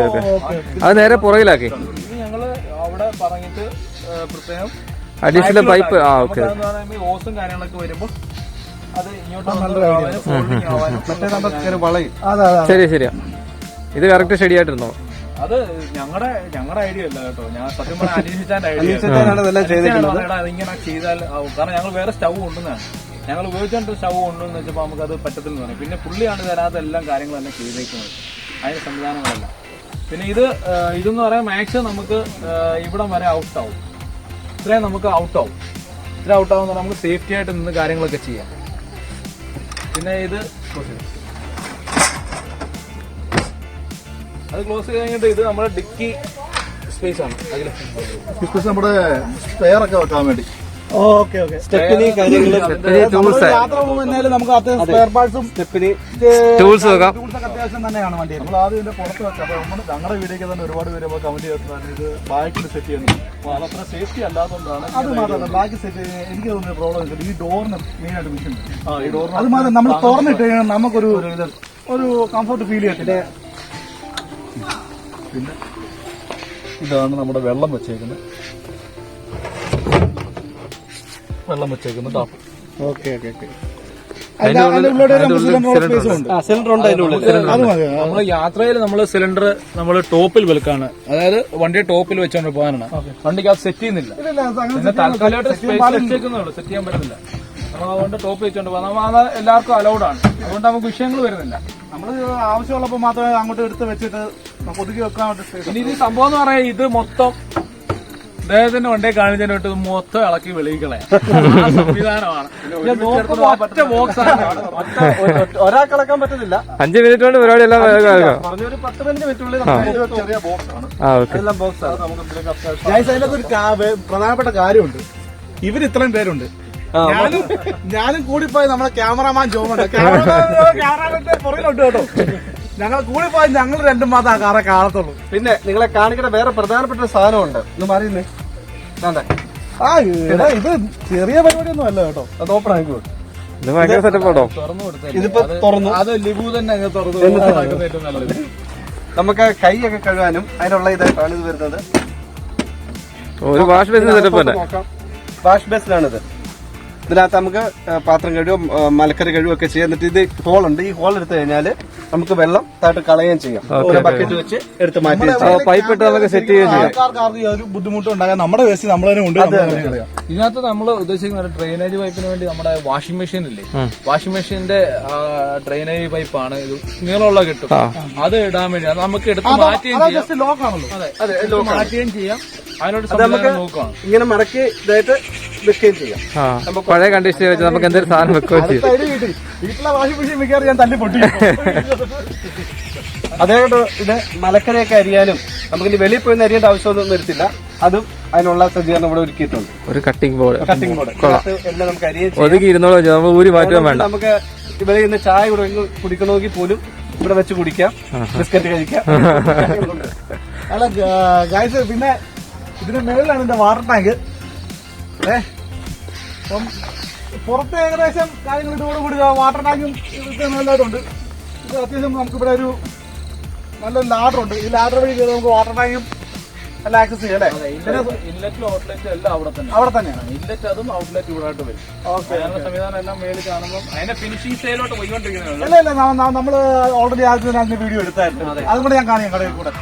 അത് നേരെ പുറകിലാക്കി ഇത് ഞങ്ങള് അവിടെ പറഞ്ഞിട്ട് പ്രത്യേകം അഡീഷണൽ പൈപ്പ്. ഓക്കെ ഓസും കാര്യങ്ങളൊക്കെ വരുമ്പോൾ അത് ഇങ്ങോട്ട് ഫോൾഡിങ് ആവാനും വളയും. ശരിയാ. ഇത് കറക്റ്റ് ഷെഡിയായിട്ടിരുന്നോ? അത് ഞങ്ങളുടെ ഐഡിയ അല്ല കേട്ടോ, ഞാൻ സത്യം പറഞ്ഞാൽ അന്വേഷിച്ചാൽ അതിങ്ങനെ ചെയ്താൽ ആവും. കാരണം ഞങ്ങൾ വേറെ സ്റ്റൗ കൊണ്ടുവന്നാണ്, ഞങ്ങൾ ഉപയോഗിച്ചോണ്ട് സ്റ്റൗ കൊണ്ടുവന്ന് വെച്ചപ്പോൾ നമുക്കത് പറ്റത്തില്ലെന്ന് പറഞ്ഞു. പിന്നെ പുള്ളിയാണ് തരാത്ത എല്ലാം കാര്യങ്ങളെല്ലാം ചെയ്തേക്കുന്നത്, അതിന് സംവിധാനങ്ങളല്ല. പിന്നെ ഇതെന്ന് പറയാൻ മാക്സിമം നമുക്ക് ഇവിടം വരെ ഔട്ടാവും, ഇത്രയും നമുക്ക് ഔട്ടാവും. ഇത്ര ഔട്ടാവുന്ന നമുക്ക് സേഫ്റ്റി ആയിട്ട് നിന്ന് കാര്യങ്ങളൊക്കെ ചെയ്യാം. പിന്നെ ഇത് അത് ക്ലോസ് ചെയ്ത് കഴിഞ്ഞിട്ട് ഇത് നമ്മുടെ ഡിക്കി സ്പേസ് ആണ്. അതിൽ നമ്മുടെ സ്പെയർ ഒക്കെ വെക്കാൻ വേണ്ടി ഓക്കെ സ്റ്റെപ്പിനി കാര്യങ്ങള് യാത്ര പോകുമ്പോൾ നമുക്ക് സ്പെയർ പാർട്സും ടൂൾസ് വെക്കാം. ടൂൾസൊക്കെ അത്യാവശ്യം തന്നെയാണ് വണ്ടി. നമ്മൾ ആദ്യം ഇതിന്റെ പുറത്ത് വെക്കാം. അപ്പൊ നമ്മൾ ഞങ്ങളുടെ വീഡിയോക്ക് തന്നെ ഒരുപാട് പേര് കമന്റ് ചെയ്തിട്ടാണ് ഇത് ബാക്കിൽ സെറ്റ് ചെയ്യുന്നത്. അപ്പൊ അതത്ര സേഫ്റ്റി അല്ലാത്തതുകൊണ്ടാണ്. അത് മാത്രമല്ല ബാക്കി സെറ്റ് ചെയ്യാൻ എനിക്ക് തോന്നുന്ന പ്രോബ്ലം വെച്ചാൽ ഈ ഡോറിന് മെയിൻ ആയിട്ട് മിഷൻ. ഈ ഡോറിന് അത് മാത്രം നമ്മൾ തുറന്നിട്ട് നമുക്കൊരു കംഫർട്ട് ഫീൽ ചെയ്യത്തില്ല. പിന്നെ ഇതാണ് നമ്മുടെ വെള്ളം വെച്ചേക്കുന്നത് ടാപ്പ്. സിലിണ്ടർ ഉണ്ട് അതിന്റെ ഉള്ളിൽ. നമ്മൾ യാത്രയിൽ നമ്മൾ സിലിണ്ടർ നമ്മൾ ടോപ്പിൽ വെൽക്കാണ്, അതായത് വണ്ടിയെ ടോപ്പിൽ വെച്ചോണ്ട് പോകാനാണ്. വണ്ടിക്ക് അത് സെറ്റ് ചെയ്യുന്നില്ല, തൽക്കാലമായിട്ട് സ്പേസ് വെച്ചേക്കുന്നുള്ളൂ, സെറ്റ് ചെയ്യാൻ പറ്റുന്നില്ല. നമ്മൾ അതുകൊണ്ട് ടോപ്പ് വെച്ചോണ്ട് പോകാം. അത് എല്ലാവർക്കും അലൗഡാണ്, അതുകൊണ്ട് നമുക്ക് വിഷയങ്ങൾ വരുന്നില്ല. നമ്മൾ ആവശ്യമുള്ളപ്പോൾ മാത്രമേ അങ്ങോട്ട് എടുത്ത് വെച്ചിട്ട് ഒതുക്കി വെക്കാൻ വേണ്ടി. ഇനി ഇത് സംഭവം എന്ന് പറയാം, ഇത് മൊത്തം അദ്ദേഹത്തിന്റെ വണ്ടേ കാണിച്ചതിന് തൊട്ട് മൊത്തം ഇളക്കി വെളിയിക്കളയാം സംവിധാനമാണ്. ഒറ്റ ബോക്സ് ആണ്. ഒരാൾക്ക് ഇളക്കാൻ പറ്റുന്നില്ല. 5 മിനിറ്റ് കൊണ്ട് പരിപാടി എല്ലാം പറഞ്ഞൊരു 10-15 മിനിറ്റുള്ളിൽ ചെറിയ ബോക്സ് ആണ്. എല്ലാം ബോക്സ് ആണ്. അതിനകത്ത് ഒരു പ്രധാനപ്പെട്ട കാര്യമുണ്ട്. ഇവര് ഇത്രയും പേരുണ്ട്. ഞാനും കൂടിപ്പോയി നമ്മുടെ ക്യാമറമാൻ ജോമുണ്ട്. ക്യാമറമാന്റെ പുറകിലുണ്ട് കേട്ടോ. ഞങ്ങൾ കൂടിപ്പോയി ഞങ്ങൾ 2 മാസം ആ കാറെ കാണത്തുള്ളൂ. പിന്നെ നിങ്ങളെ കാണിക്കുന്ന വേറെ പ്രധാനപ്പെട്ട ഒരു സാധനമുണ്ട്. ഒന്ന് മാറിയുന്നേ. ഇത് ചെറിയ പരിപാടിയൊന്നും അല്ല കേട്ടോ. അത് ഓപ്പൺ ആക്കി ഇത് ഭയങ്കര സെറ്റപ്പ് കേട്ടോ. തുറന്നു കൊടുത്തത് ഇതിപ്പോ തുറന്നു. അത് ലിബു തന്നെ അങ്ങ് തുറന്നു ഏറ്റവും നല്ലത്. നമുക്ക് കൈയൊക്കെ കഴുകാനും അതിനുള്ള ഇതായിട്ടാണ് ഇത് വരുന്നത്. ഒരു വാഷ് ബേസിന് സെറ്റപ്പ് തന്നെ. വാഷ് ബേസിലാണിത്. ഇതിനകത്ത് നമുക്ക് പാത്രം കഴുകും, മലക്കറി കഴുകുകയൊക്കെ ചെയ്യാം. എന്നിട്ട് ഇത് ഹോളുണ്ട്. ഈ ഹോൾ എടുത്തു കഴിഞ്ഞാൽ നമുക്ക് വെള്ളം താഴോട്ട് കളയുകയും ചെയ്യാം. ബക്കറ്റ് വെച്ച് എടുത്ത് മാറ്റി പൈപ്പ് ഇട്ട് നമുക്ക് സെറ്റ് ചെയ്യുകയും ചെയ്യാം. ആൾക്കാർക്ക് ഒരു ബുദ്ധിമുട്ടും ഉണ്ടാകാൻ നമ്മുടെ വേസ്റ്റ് നമ്മൾ തന്നെ ഉണ്ട്. ഇതിനകത്ത് നമ്മൾ ഉദ്ദേശിക്കുന്ന ഡ്രെയിനേജ് പൈപ്പിന് വേണ്ടി നമ്മുടെ വാഷിംഗ് മെഷീൻ ഇല്ലേ, വാഷിംഗ് മെഷീന്റെ ഡ്രെയിനേജ് പൈപ്പാണ് ഇത്. നീളമുള്ള കിട്ടും. അത് ഇടാൻ വേണ്ടി അത് നമുക്ക് എടുത്ത് മാറ്റുകയും ചെയ്യാം. ലോക്കാണല്ലോ. അതെ, മാറ്റുകയും ചെയ്യാം. അതിനോട് സംവിധാനം നോക്കുകയാണ്. ഇങ്ങനെ മടക്കി ഇതായിട്ട് വെക്കുകയും ചെയ്യാം. പഴയ കണ്ടീഷനിൽ വെച്ച് നമുക്ക് എന്തെങ്കിലും സാധനം വെക്കുകയും ചെയ്യും. വീട്ടിലെ വാഷിംഗ് മെഷീൻ മിക്കവാറും ഞാൻ തല്ലി പൊട്ടി. അതേകൊണ്ട് ഇത് മലക്കറിയൊക്കെ അരിയാനും നമുക്ക് ഇനി വെളിയിൽ പോയി അരിയേണ്ട ആവശ്യമൊന്നും വരുത്തില്ല. അതും അതിനുള്ള സജ്ജീകരണം ഇവിടെ ഒരുക്കിയിട്ടുണ്ട്. ഒരു കട്ടിംഗ് ബോർഡ് എല്ലാം നമുക്ക് അരിയും ഒതുക്കി ഇരുന്നോളൂ. നമ്മൾ ഊരി മാറ്റുവാൻ വേണ്ട. നമുക്ക് ഇവിടെ നിന്ന് ചായ കുടിക്കണമെങ്കിൽ പോലും ഇവിടെ വെച്ച് കുടിക്കാം, ബിസ്ക്കറ്റ് കഴിക്കാം. അല്ല ഗൈസ്, പിന്നെ ഇതിന്റെ മേളിലാണ് എന്റെ വാട്ടർ ടാങ്ക്. അപ്പം പുറത്ത് ഏകദേശം കാര്യങ്ങൾ ഇതോടുകൂടി വാട്ടർ ടാങ്കും ഇതൊക്കെ നല്ലതായിട്ടുണ്ട്. ഇത് അത്യാവശ്യം നമുക്കിവിടെ ഒരു നല്ലൊരു ലാഡറുണ്ട്. ഈ ലാഡർ വഴി കയറി നമുക്ക് വാട്ടർ ടാങ്കും എല്ലാം ആക്സസ് ചെയ്യാം അല്ലേ? ഇൻലെറ്റും ഔട്ട്ലെറ്റും എല്ലാം അവിടെ തന്നെയാണ്. ഇൻലെറ്റ് അതും ഔട്ട്ലെറ്റ് ഇവിടെ ആയിട്ട് വരും. അതിനുള്ള സംവിധാനം എല്ലാം മേളിൽ കാണുമ്പോൾ അതിന്റെ ഫിനിഷിംഗ് സ്റ്റൈലോട്ട് പോയിക്കൊണ്ടിരിക്കുന്നത്. അല്ല നമ്മള് ഓൾറെഡി അതിന് വീഡിയോ എടുത്തായിരുന്നു. അതുകൊണ്ട് ഞാൻ കാണിക്കാം കടയിൽ കൂടെ.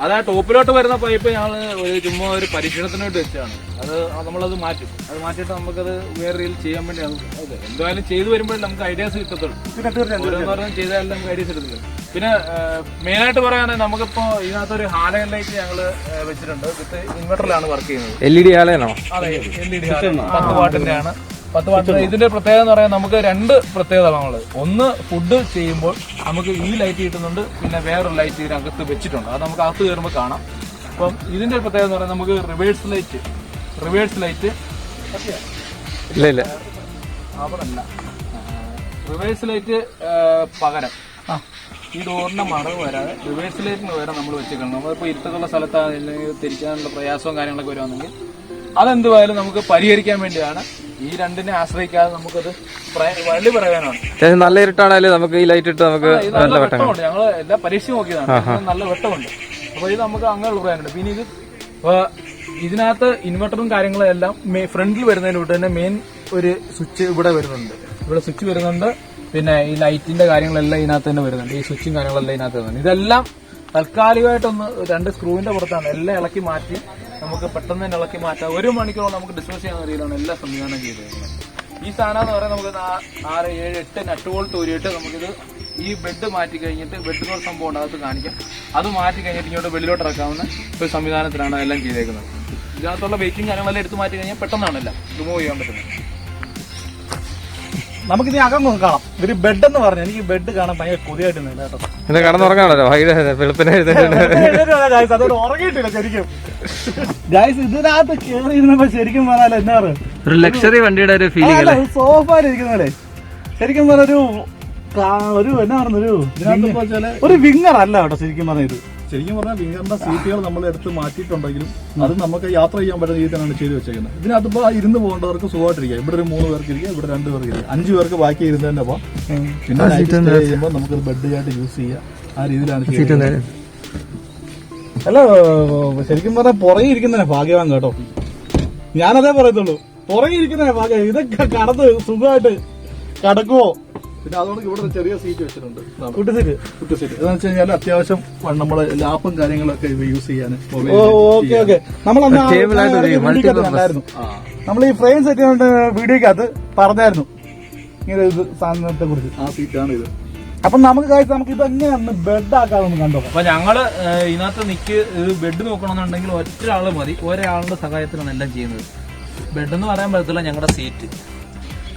അത് ആ ടോപ്പിലോട്ട് വരുന്ന പൈപ്പ് ഞങ്ങള് ചുമ്മാ ഒരു പരീക്ഷണത്തിന് വേണ്ടി വെച്ചാണ്. അത് നമ്മളത് മാറ്റും. അത് മാറ്റിയിട്ട് നമുക്കത് വേറെ രീതിയിൽ ചെയ്യാൻ വേണ്ടി എന്തായാലും ചെയ്തു വരുമ്പോഴേ നമുക്ക് ഐഡിയാസ് കിട്ടത്തുള്ളൂ. ഓരോന്നോരോന്നും ചെയ്താലും നമുക്ക് ഐഡിയാസ് കിട്ടത്തില്ല. പിന്നെ മെയിനായിട്ട് പറയുകയാണെങ്കിൽ നമുക്കിപ്പോ ഇതിനകത്തൊരു ഹാലജൻ ലൈറ്റ് ഞങ്ങള് വെച്ചിട്ടുണ്ട്. വിത്ത് ഇൻവെർട്ടറിലാണ് വർക്ക് ചെയ്യുന്നത്. LED ഹാലജനാണോ? അതെ, LED 10 വാട്ടിന്റെ ആണ്. 10 വാട്ടിന്റെ. ഇതിന്റെ പ്രത്യേകത എന്ന് പറയാൻ നമുക്ക് 2 പ്രത്യേകതകളുള്ളത്. ഒന്ന്, ഫുഡ് ചെയ്യുമ്പോൾ നമുക്ക് ഈ ലൈറ്റ് കിട്ടുന്നുണ്ട്. പിന്നെ വേറൊരു ലൈറ്റ് ഇതിനകത്ത് വെച്ചിട്ടുണ്ട്. അത് നമുക്ക് അകത്ത് കയറുമ്പോൾ കാണാം. അപ്പം ഇതിന്റെ പ്രത്യേകത എന്ന് പറയാൻ നമുക്ക് റിവേഴ്സ് ലൈറ്റ് ഇല്ല അവിടെ അല്ല, റിവേഴ്സ് ലൈറ്റ് പകരം ഈ ഡോറിന്റെ മടവ് വരാതെ റിവേഴ്സ് ലൈറ്റിന് പകരം നമ്മൾ വെച്ചേക്കണം. നമ്മളിപ്പോൾ ഇരുട്ടത്തുള്ള സ്ഥലത്താണ് തിരിക്കാനുള്ള പ്രയാസവും കാര്യങ്ങളൊക്കെ വരുവാണെങ്കിൽ അതെന്തുവായാലും നമുക്ക് പരിഹരിക്കാൻ വേണ്ടിയാണ്. ഈ രണ്ടിനെ ആശ്രയിക്കാതെ നമുക്കത് വഴി പറയാനാണ്. നല്ല ഇരുട്ടാണേലും നമുക്ക് ഈ ലൈറ്റ് ഇട്ട് നമുക്ക് നല്ല വെട്ടമുണ്ട്. ഞങ്ങൾ എല്ലാം പരീക്ഷിച്ച് നോക്കിയതാണ്. നല്ല വെട്ടമുണ്ട്. അപ്പൊ ഇത് നമുക്ക് അങ്ങനെ പറയാനുണ്ട്. പിന്നെ ഇത് ഇതിനകത്ത് ഇൻവെർട്ടറും കാര്യങ്ങളും എല്ലാം ഫ്രണ്ടിൽ വരുന്നതിന് വിട്ട് തന്നെ മെയിൻ ഒരു സ്വിച്ച് ഇവിടെ വരുന്നുണ്ട്. ഇവിടെ സ്വിച്ച് വരുന്നുണ്ട്. പിന്നെ ഈ ലൈറ്റിന്റെ കാര്യങ്ങളെല്ലാം ഇതിനകത്ത് തന്നെ വരുന്നുണ്ട്. ഈ സ്വിച്ചും കാര്യങ്ങളെല്ലാം ഇതിനകത്ത് വരുന്നുണ്ട്. ഇതെല്ലാം താൽക്കാലികമായിട്ടൊന്ന് 2 സ്ക്രൂവിന്റെ പുറത്താണ് എല്ലാം ഇളക്കി മാറ്റി നമുക്ക് പെട്ടെന്ന് തന്നെ ഇളക്കി മാറ്റാം. 1 മണിക്കൂറോളം നമുക്ക് ഡിസ്കസ് ചെയ്യാവുന്ന രീതിയിലാണ് എല്ലാ സംവിധാനം ചെയ്തിരിക്കുന്നത്. ഈ സാധനം എന്ന് പറയുന്നത് നമുക്ക് 6, 7, 8 നട്ട് ബോൾട്ട് ഊരിയിട്ട് നമുക്കിത് ഈ ബെഡ് മാറ്റി കഴിഞ്ഞിട്ട് ബെഡ് ഒരു സംഭവം ഉണ്ട്, അകത്ത് കാണിക്കാം. അത് മാറ്റി കഴിഞ്ഞിട്ട് ഇങ്ങോട്ട് വെളിയിലോട്ട് ഇറക്കാവുന്ന ഒരു സംവിധാനത്തിലാണ് എല്ലാം ചെയ്തേക്കുന്നത്. ഇതിനകത്തുള്ള വെയിറ്റിംഗ് കാര്യങ്ങളെല്ലാം എടുത്ത് മാറ്റി കഴിഞ്ഞാൽ പെട്ടെന്നാണ് എല്ലാം റിമൂവ് ചെയ്യാൻ പറ്റുന്നത്. നമുക്കിനി അകം കാണാം. ഒരു ബെഡ് എന്ന് പറഞ്ഞു എനിക്ക് ബെഡ് കാണാൻ ഭയങ്കര കൊതിയായിട്ട് കേട്ടോ. കടന്നുറങ്ങാണല്ലോ വെളുപ്പിനെ. അതോട് ഉറങ്ങിയിട്ടില്ല ശരിക്കും. ഗൈസ്, ഇതിനകത്ത് കയറി ഇരുന്നപ്പോ ശരിക്കും പറഞ്ഞാൽ എന്നാ പറയുക, ഒരു ലക്ഷറി വണ്ടിയുടെ ഒരു ഫീലിംഗ്. സോഫയിലിരിക്കുന്നല്ലേ ശരിക്കും പറഞ്ഞ ഒരു എന്നാ പറഞ്ഞൊരു ഒരു വിങ്ങർ അല്ല കേട്ടോ. ശരിക്കും പറഞ്ഞത് ശരിക്കും പറഞ്ഞാൽ വിങ്ങറിന്റെ സീറ്റുകൾ നമ്മൾ എടുത്ത് മാറ്റിയിട്ടുണ്ടെങ്കിലും അത് നമുക്ക് യാത്ര ചെയ്യാൻ പറ്റുന്ന രീതിയിലാണ് ചെയ്ത് വെച്ചേക്കുന്നത്. ഇതിനകത്തിപ്പോ ഇരുന്ന് പോകേണ്ടവർക്ക് സുഖമായിട്ടിരിക്കുക. ഇവിടെ ഒരു 3 പേർക്ക് ഇരിക്കുക, ഇവിടെ 2 പേർക്ക് ഇരിക്കുക, 5 പേർക്ക് ബാക്കി ഇരുന്ന് തന്നെ പോവാം. പിന്നെ ചെയ്യുമ്പോൾ നമുക്കൊരു ബെഡ് ആയിട്ട് യൂസ് ചെയ്യാം. ആ രീതിയിലാണ് ചെയ്യുന്നത്. അല്ല ശരിക്കും പറഞ്ഞാൽ പുറകെ ഇരിക്കുന്നതിനെ ഭാഗ്യവാൻ കേട്ടോ. ഞാനതേ പറയത്തുള്ളൂ, പുറകെ ഇരിക്കുന്നതിനെ ഭാഗ്യം. ഇതൊക്കെ കടന്ന് സുഖമായിട്ട് കടക്കുവോ പിന്നെ അതുകൊണ്ട് ഇവിടെ ഒരു ചെറിയ സീറ്റ് വെച്ചിട്ടുണ്ട്, കുട്ടി സീറ്റ്. എന്ന് വെച്ച് കഴിഞ്ഞാൽ അത്യാവശ്യം നമ്മള് ലാപ്പും കാര്യങ്ങളൊക്കെ യൂസ് ചെയ്യാൻ. നമ്മൾ ഈ ഫ്രെയിം സെറ്റ് ചെയ്യുന്ന വീഡിയോക്കകത്ത് പറഞ്ഞായിരുന്നു ഇങ്ങനെ ഇത് സാധനത്തെ കുറിച്ച്. ആ സീറ്റാണ് ഇത്. അപ്പൊ നമുക്ക് ഇതെങ്ങനെയാണ് ബെഡ് ആക്കാമെന്ന് കണ്ടോ. അപ്പൊ ഞങ്ങള് ഇതിനകത്ത് ഇത് ബെഡ് നോക്കണമെന്നുണ്ടെങ്കിൽ ഒരാള് മതി. ഒരാളുടെ സഹായത്തിലാണ് എല്ലാം ചെയ്യുന്നത്. ബെഡ് എന്ന് പറയാൻ പറ്റത്തില്ല, ഞങ്ങളുടെ സീറ്റ്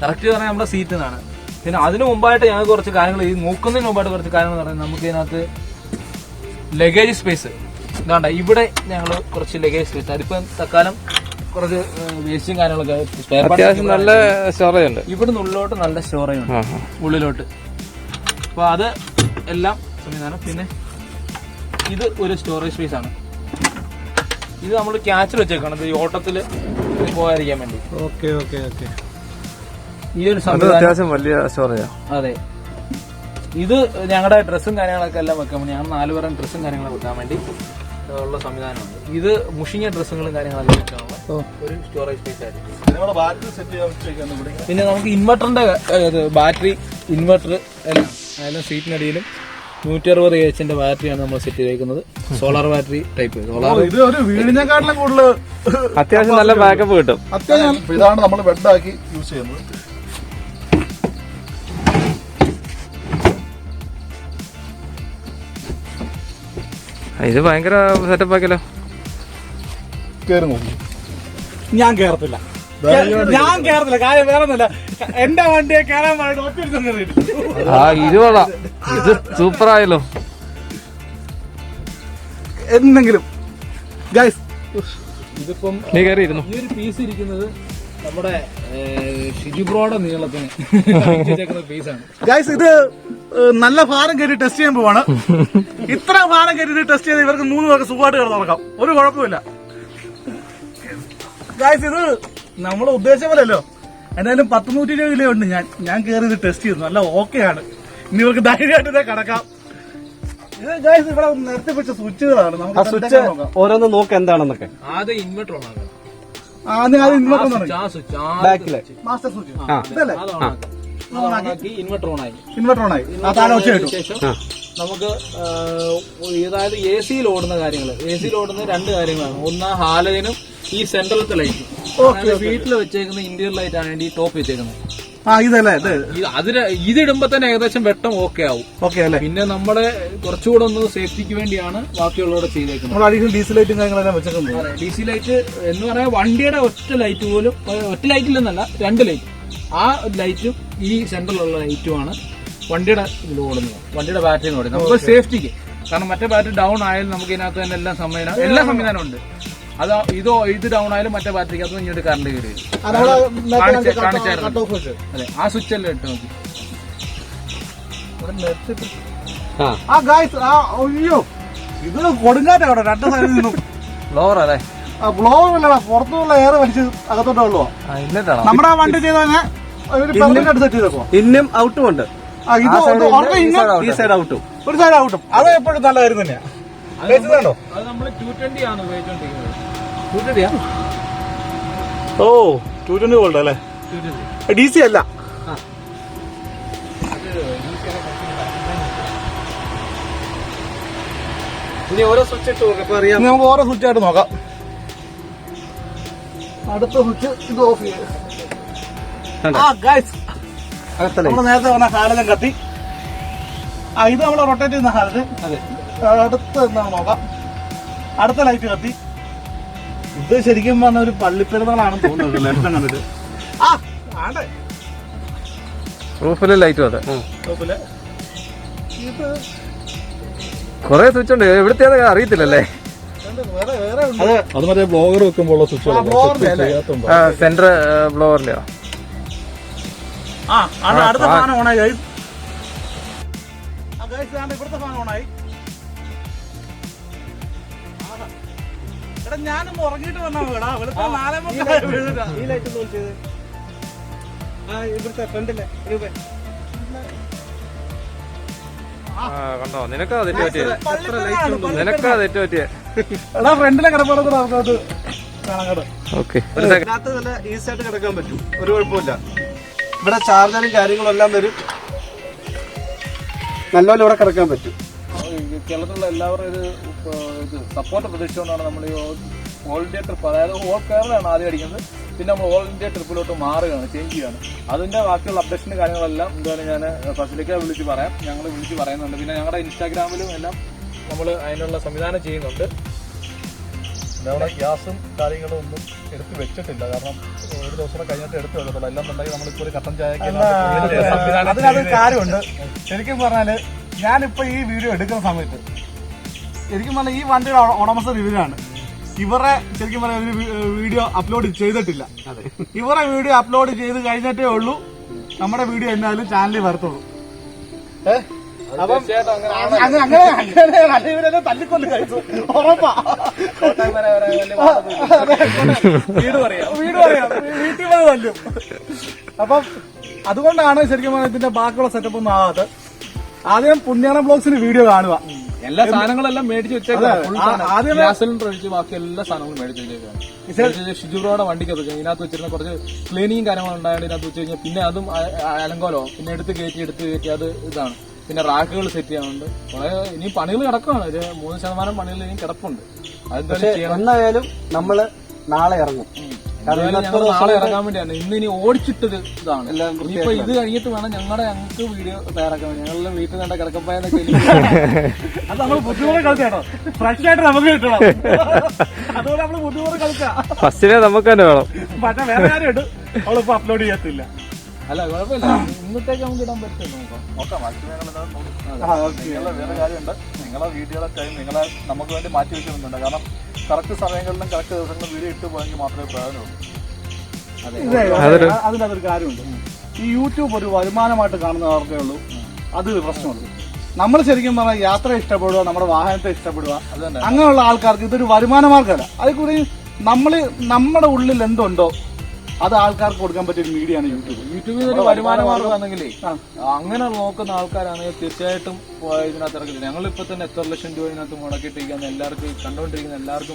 കറക്റ്റ് പറഞ്ഞാൽ നമ്മുടെ സീറ്റ് എന്നാണ്. പിന്നെ അതിനു മുമ്പായിട്ട് ഞങ്ങൾ കുറച്ച് കാര്യങ്ങൾ ഈ നോക്കുന്നതിന് മുമ്പായിട്ട് കുറച്ച് കാര്യങ്ങൾ പറയുന്നത്, നമുക്ക് ഇതിനകത്ത് ലഗേജ് സ്പേസ് ഇതാണ്ട. ഇവിടെ ഞങ്ങൾ കുറച്ച് ലഗേജ് സ്പേസ്, അതിപ്പം തൽക്കാലം കുറച്ച് വേസ്റ്റും കാര്യങ്ങളൊക്കെ അത്യാവശ്യം നല്ല സ്റ്റോറേജ് ഉണ്ട്. ഇവിടുന്ന് ഉള്ളിലോട്ട് നല്ല സ്റ്റോറേജ് ഉണ്ട് ഉള്ളിലോട്ട്. അപ്പൊ അത് എല്ലാം സംവിധാനം. പിന്നെ ഇത് ഒരു സ്റ്റോറേജ് സ്പേസ് ആണ്. ഇത് നമ്മൾ ക്യാച്ചിൽ വെച്ചേക്കാണ് ഈ ഓട്ടത്തില് പോകാതിരിക്കാൻ വേണ്ടി. ഈ ഒരു സംവിധാനം അത്യാവശ്യം വലിയ സ്റ്റോറേജാ. അതെ, ഇത് ഞങ്ങളുടെ ഡ്രസ്സും കാര്യങ്ങളൊക്കെ എല്ലാം വെക്കാൻ വേണ്ടി, ഞങ്ങൾ 4 പേരും ഡ്രസ്സും കാര്യങ്ങളൊക്കെ വെക്കാൻ വേണ്ടി ഉള്ള സംവിധാനമുണ്ട്. ഇത് മുഷിഞ്ഞ ഡ്രസ്സുകളും കാര്യങ്ങളെല്ലാം വെക്കാനുള്ള ഒരു സ്റ്റോറേജ് സ്പേസ് ആയിരിക്കും. പിന്നെ നമുക്ക് ഇൻവെർട്ടറിന്റെ ബാറ്ററി, ഇൻവെർട്ടർ എല്ലാം സീറ്റിനടിയിലും 160 AH ബാറ്ററിയാണ് നമ്മൾ സെറ്റ് ചെയ്തേക്കുന്നത്. Solar battery type. ഇത് ഒരു വീടിനെക്കാട്ടിലും കൂടുതൽ അത്യാവശ്യം നല്ല ബാക്കപ്പ് കിട്ടും. ഇതാണ് നമ്മൾ ബെഡാക്കി യൂസ് ചെയ്യുന്നത്. ഇത് ഭയങ്കര സെറ്റപ്പ് ആക്കിയല്ലോ. ഞാൻ കേറത്തില്ല. കാര്യം വേറെ ഒന്നുമില്ല, എന്റെ വണ്ടിയെ കയറാൻ ഒറ്റ. ഇത് കൊള്ളാം, ഇത് സൂപ്പറായല്ലോ. എന്തെങ്കിലും ഇതിപ്പം നീ കയറിയിരുന്നു. ഈ ഒരു പീസ് ഇരിക്കുന്നത് നമ്മുടെ ഷിജിബ്രോയുടെ നീളത്തിന് പീസാണ്. ഗൈസ്, ഇത് നല്ല ഭാരം കയറ്റി ടെസ്റ്റ് ചെയ്യാൻ പോവാണ്. ഇത്ര ഭാരം കയറ്റി ടെസ്റ്റ് ചെയ്ത് ഇവർക്ക് 3 പേർക്ക് സുഖമായിട്ട് കിടന്നു നടക്കാം, ഒരു കുഴപ്പമില്ല. ഗൈസ്, ഇത് നമ്മൾ ഉദ്ദേശിച്ച പോലെയല്ലോ. എന്തായാലും 100-120 കിലോ ഉണ്ട്. ഞാൻ കയറി ഇത് ടെസ്റ്റ് ചെയ്തു, നല്ല ഓക്കെയാണ്. ഇനി ഇവർക്ക് ധൈര്യമായിട്ട് ഇതേ കിടക്കാം. ഇത് ഗൈസ് ഇവിടെ നിരത്തി വെച്ച സ്വിച്ചുകളാണ്. നമുക്ക് സ്വിച്ച് ഓരോന്ന് നോക്കാം എന്താണെന്നൊക്കെ. ആദ്യം ഇൻവെർട്ടർ ഓണാക്കാം. ബാക്കിലെ മാസ്റ്റർ സ്വിച്ച് ഇതല്ലേ? ഇൻവെർട്ടർ ഓണായി. ശേഷം നമുക്ക് അതായത് AC യിൽ ഓടുന്ന കാര്യങ്ങൾ, AC യിൽ ഓടുന്ന 2 കാര്യങ്ങളാണ്. ഒന്ന് ഹാലജനും ഈ സെൻട്രലത്തെ ലൈറ്റ്. വീട്ടിൽ വെച്ചേക്കുന്ന ഇന്റീരിയർ ലൈറ്റ് ആണ് ഈ ടോപ്പ് വെച്ചേക്കുന്നത്. ഇതിടുമ്പോ തന്നെ ഏകദേശം വെട്ടം ഓക്കെ ആവും. ഓക്കെ അല്ലേ? പിന്നെ നമ്മളെ കുറച്ചുകൂടെ ഒന്ന് സേഫ്റ്റിക്ക് വേണ്ടിയാണ് ബാക്കിയുള്ളവരെ ചെയ്തേക്കുന്നത്. DC ലൈറ്റും കാര്യങ്ങളെല്ലാം വെച്ചിട്ടുണ്ട്. DC ലൈറ്റ് എന്ന് പറയാൻ വണ്ടിയുടെ ഒറ്റ ലൈറ്റ് പോലും, ഒറ്റ ലൈറ്റില്ലെന്നല്ല 2 ലൈറ്റ്. ആ ലൈറ്റും ഈ സെന്ററിലുള്ള ലൈറ്റുമാണ് വണ്ടിയുടെ ഇതിൽ ഓടുന്നത്, വണ്ടിയുടെ ബാറ്ററി ഓടുന്നത്. നമുക്ക് സേഫ്റ്റിക്ക്, കാരണം മറ്റേ ബാറ്ററി ഡൗൺ ആയാലും നമുക്ക് ഇതിനകത്ത് തന്നെ എല്ലാ സംവിധാനം ഉണ്ട്. അത് ഇത് ഡൗൺ ആയാലും മറ്റേ ബാറ്ററിക്ക് അത് ഇങ്ങോട്ട് കറണ്ട് കയറി വരും. അതെ, ആ സ്വിച്ച് എല്ലാം ഇട്ട് നോക്കി. അയ്യോ, ഇത് കൊടുങ്കാറ്റാ അവിടെ 2 സൈഡിൽ നിന്നും. ബ്ലോവർ അല്ലേ? ബ്ലോവർ അല്ലടാ, പുറത്തുള്ള എയർ വലിച്ച് അകത്തോട്ട് വെള്ളോ. നമ്മുടെ വണ്ടി ചെയ്തതന്നെ സെറ്റ് ചെയ്തപ്പോ ഇന്നും ഔട്ടും ഉണ്ട്. ഈ സൈഡ് ഔട്ടും ഒരു സൈഡ് ഔട്ടും. അത് എപ്പോഴും നല്ല കാര്യം തന്നെയാ. അത് നമ്മൾ 220 ആണ് ഉപയോഗിച്ചോണ്ടിരിക്കുന്നത്. 220 ഓ 220 വോൾട്ട് അല്ലേ? DC അല്ല. ഇനി ഓരോ സ്വിച്ച് ഇട്ട് നോക്കാം, അറിയാം. നമുക്ക് ഓരോ സ്വിച്ച് ആയിട്ട് നോക്കാം. അടുത്ത സ്വിച്ച് ഇത് ഓഫ് ചെയ്യും. നമ്മൾ നേരത്തെ പറഞ്ഞ ഹാലജൻ കത്തി. ഇത് നമ്മൾ റൊട്ടേറ്റ് ചെയ്യുന്ന ഹാലജൻ. അടുത്ത എന്താണ് നോക്കാം. അടുത്ത ലൈറ്റ് കത്തി. ഇത് ശരിക്കും പറഞ്ഞ ഒരു പള്ളിപ്പെരുന്നാളാണെന്ന് തോന്നുന്നത് ലക്ഷം കണ്ടിട്ട്. റൂഫില് ലൈറ്റും അതെ. ഇത് കൊറേ സ്വിച്ച് ഉണ്ട്, എവിടുത്തെ അറിയത്തില്ലല്ലേ. അത് മറ്റേ ബ്ലോഗർ വെക്കുമ്പോൾ സ്വിച്ച് സെന്റർ ബ്ലോവറിലെയോ? അടുത്ത ഫാൻ ഓണായി. ഇവിടുത്തെ ഫാൻ ഓണായി. എടാ, ഞാനൊന്ന് ഉറങ്ങിയിട്ട് വന്നാ വേടാ. വെളുത്ത 4:30 ഈ ലൈറ്റ് നോക്കിയത് ഇവിടുത്തെ ഫ്രണ്ടിലെ കണ്ടോ, നിനക്കാ തെറ്റ് പറ്റിയത്. നിനക്കാ തെറ്റ് പറ്റിയ. എടാ, ഫ്രണ്ടിലെ കിടപ്പുറത്ത് നമുക്കത് കാണാൻ. ഓക്കെ, ഇതിനകത്ത് നല്ല ഈസി ആയിട്ട് കിടക്കാൻ പറ്റും, ഒരു കുഴപ്പമില്ല. ഇവിടെ ചാർജറും കാര്യങ്ങളും എല്ലാം വരും. നല്ലപോലെ ഇവിടെ കിടക്കാൻ പറ്റും. കേരളത്തിലുള്ള എല്ലാവരും ഇത് സപ്പോർട്ട് പ്രതീക്ഷിച്ചുകൊണ്ടാണ് നമ്മൾ ഈ ഓൾ ഇന്ത്യ ട്രിപ്പ്, അതായത് ഓൾ കേരളമാണ് ആദ്യം അടിക്കുന്നത്, പിന്നെ നമ്മൾ ഓൾ ഇന്ത്യ ട്രിപ്പിലോട്ട് മാറുകയാണ്, ചേഞ്ച് ചെയ്യുകയാണ്. അതിന്റെ ബാക്കിയുള്ള അപ്ഡേഷന്റെ കാര്യങ്ങളെല്ലാം എന്തായാലും ഞാൻ ഫസിലിക്ക വിളിച്ച് പറയാം, ഞങ്ങൾ വിളിച്ച് പറയുന്നുണ്ട്. പിന്നെ ഞങ്ങളുടെ ഇൻസ്റ്റാഗ്രാമിലും എല്ലാം നമ്മൾ അതിനുള്ള സംവിധാനം ചെയ്യുന്നുണ്ട്. നമ്മുടെ ഗ്യാസും കാര്യങ്ങളും ഒന്നും എടുത്ത് വെച്ചിട്ടില്ല, കാരണം ഒരു ദിവസം കഴിഞ്ഞിട്ട് എടുത്ത് വെക്കത്തുള്ളൂ. എല്ലാം ഉണ്ടെങ്കിൽ നമ്മളിപ്പോൾ ഒരു കട്ടൻ ചായ അതിനകത്ത് കാര്യമുണ്ട്. ശരിക്കും പറഞ്ഞാല് ഞാനിപ്പോ ഈ വീഡിയോ എടുക്കുന്ന സമയത്ത് ശരിക്കും പറഞ്ഞാൽ ഈ വണ്ടിയുടെ ഉടമസ്ഥ ഇവരാണ്. ഇവരെ ശരിക്കും പറഞ്ഞാൽ ഒരു വീഡിയോ അപ്ലോഡ് ചെയ്തിട്ടില്ല. ഇവരെ വീഡിയോ അപ്ലോഡ് ചെയ്ത് കഴിഞ്ഞിട്ടേ ഉള്ളൂ നമ്മുടെ വീഡിയോ എന്നാലും ചാനലിൽ വരത്തുള്ളൂ. അപ്പം അങ്ങനെ ഇവരെന്നെ തല്ലിക്കൊല്ലു കഴിച്ചു ഉറപ്പാ. വീട് പറയാം വീട്ടിൽ വന്ന് തല്ലും. അപ്പം അതുകൊണ്ടാണ് ശരിക്കും പറഞ്ഞാൽ ഇതിന്റെ ബാക്കിയുള്ള സെറ്റപ്പ് ഒന്നും ആകാത്തത്. ആദ്യം പുണ്യാളം ബ്ലോഗ്സിന് വീഡിയോ കാണുക. എല്ലാ സാധനങ്ങളെല്ലാം മേടിച്ച് വെച്ചേക്കാം, ഗ്യാസ് സിലിണ്ടർ ഒഴിച്ച് ബാക്കി എല്ലാ സാധനങ്ങളും മേടിച്ച് വെച്ചേക്കാം. ഷിജുബ്രോയുടെ വണ്ടിക്കകത്ത് വെച്ചാൽ ഇതിനകത്ത് വെച്ചിരുന്ന കുറച്ച് ക്ലീനിങ്ങും കാര്യങ്ങളും ഉണ്ടായത് ഇതിനകത്ത് വെച്ച് കഴിഞ്ഞാൽ പിന്നെ അതും അലങ്കോലോ, പിന്നെ എടുത്ത് കയറ്റി അത് ഇതാണ്. പിന്നെ റാക്കുകൾ സെറ്റ് ചെയ്യാനുണ്ട്. കുറെ ഇനി പണികൾ കിടക്കുകയാണ്, ഒരു 3% പണികൾ ഇനി കിടപ്പുണ്ട്. അതെന്തായാലും എന്നായാലും നമ്മള് നാളെ ഇറങ്ങും. ഞങ്ങൾ നാളെ ഇറങ്ങാൻ വേണ്ടിയാണ്. ഇനി ഓടിച്ചിട്ടത് ഇതാണ്. ഇനിയിപ്പോ ഇത് കഴിഞ്ഞിട്ട് വേണം ഞങ്ങൾക്ക് വീഡിയോ തയ്യാറാക്കാൻ. ഞങ്ങളുടെ വീട്ടിൽ കണ്ട കിടക്കപ്പായെന്നൊക്കെ അത് നമ്മൾ ബുദ്ധിമുട്ട് കളിച്ചാണോ, ഫ്രഷ് ആയിട്ട് നമുക്ക് കിട്ടണം. അതുപോലെ നമ്മള് ബുദ്ധിമുട്ട് കളിക്കാം. ഫസ്റ്റിനെ നമുക്ക് തന്നെ വേണം. പക്ഷെ വേറെ കാര്യമുണ്ട്, അവളിപ്പോ അപ്ലോഡ് ചെയ്യത്തില്ല. അല്ല കുഴപ്പമില്ല, ഇന്നത്തേക്ക് നമുക്ക് ഇടാൻ പറ്റും. നോക്കാം. വേറെ കാര്യമുണ്ട്, നിങ്ങളെ വീഡിയോയുടെ ടൈം നിങ്ങളെ നമുക്ക് വേണ്ടി മാറ്റി വെക്കുന്നുണ്ട്. കാരണം കറക്റ്റ് സമയങ്ങളിലും കറക്റ്റ് ദിവസങ്ങളിലും വീഡിയോ ഇട്ട് പോയെങ്കിൽ മാത്രമേ പ്രയോജനമുള്ളൂ. അതിനകത്തൊരു കാര്യമുണ്ട്, ഈ യൂട്യൂബ് ഒരു വരുമാനമായിട്ട് കാണുന്നവർക്കേ ഉള്ളൂ അത് പ്രശ്നമുള്ളൂ. നമ്മൾ ശരിക്കും പറഞ്ഞാൽ യാത്ര ഇഷ്ടപ്പെടുക, നമ്മുടെ വാഹനത്തെ ഇഷ്ടപ്പെടുക, അങ്ങനെയുള്ള ആൾക്കാർക്ക് ഇതൊരു വരുമാന മാർഗ്ഗമല്ല. അതിൽ കൂടി നമ്മുടെ ഉള്ളിൽ എന്തുണ്ടോ അത് ആൾക്കാർക്ക് കൊടുക്കാൻ പറ്റിയ ഒരു മീഡിയ ആണ് യൂട്യൂബ്. യൂട്യൂബിൽ ഒരു വരുമാന മാർഗ്ഗമാണെങ്കിലേ അങ്ങനെ നോക്കുന്ന ആൾക്കാരാണെങ്കിൽ തീർച്ചയായിട്ടും ഇതിനകത്ത് ഇറക്കില്ല. ഞങ്ങളിപ്പോ തന്നെ എത്ര ലക്ഷം രൂപ ഇതിനകത്ത് മുടക്കിയിട്ടിരിക്കുന്ന എല്ലാവർക്കും കണ്ടുകൊണ്ടിരിക്കുന്ന എല്ലാവർക്കും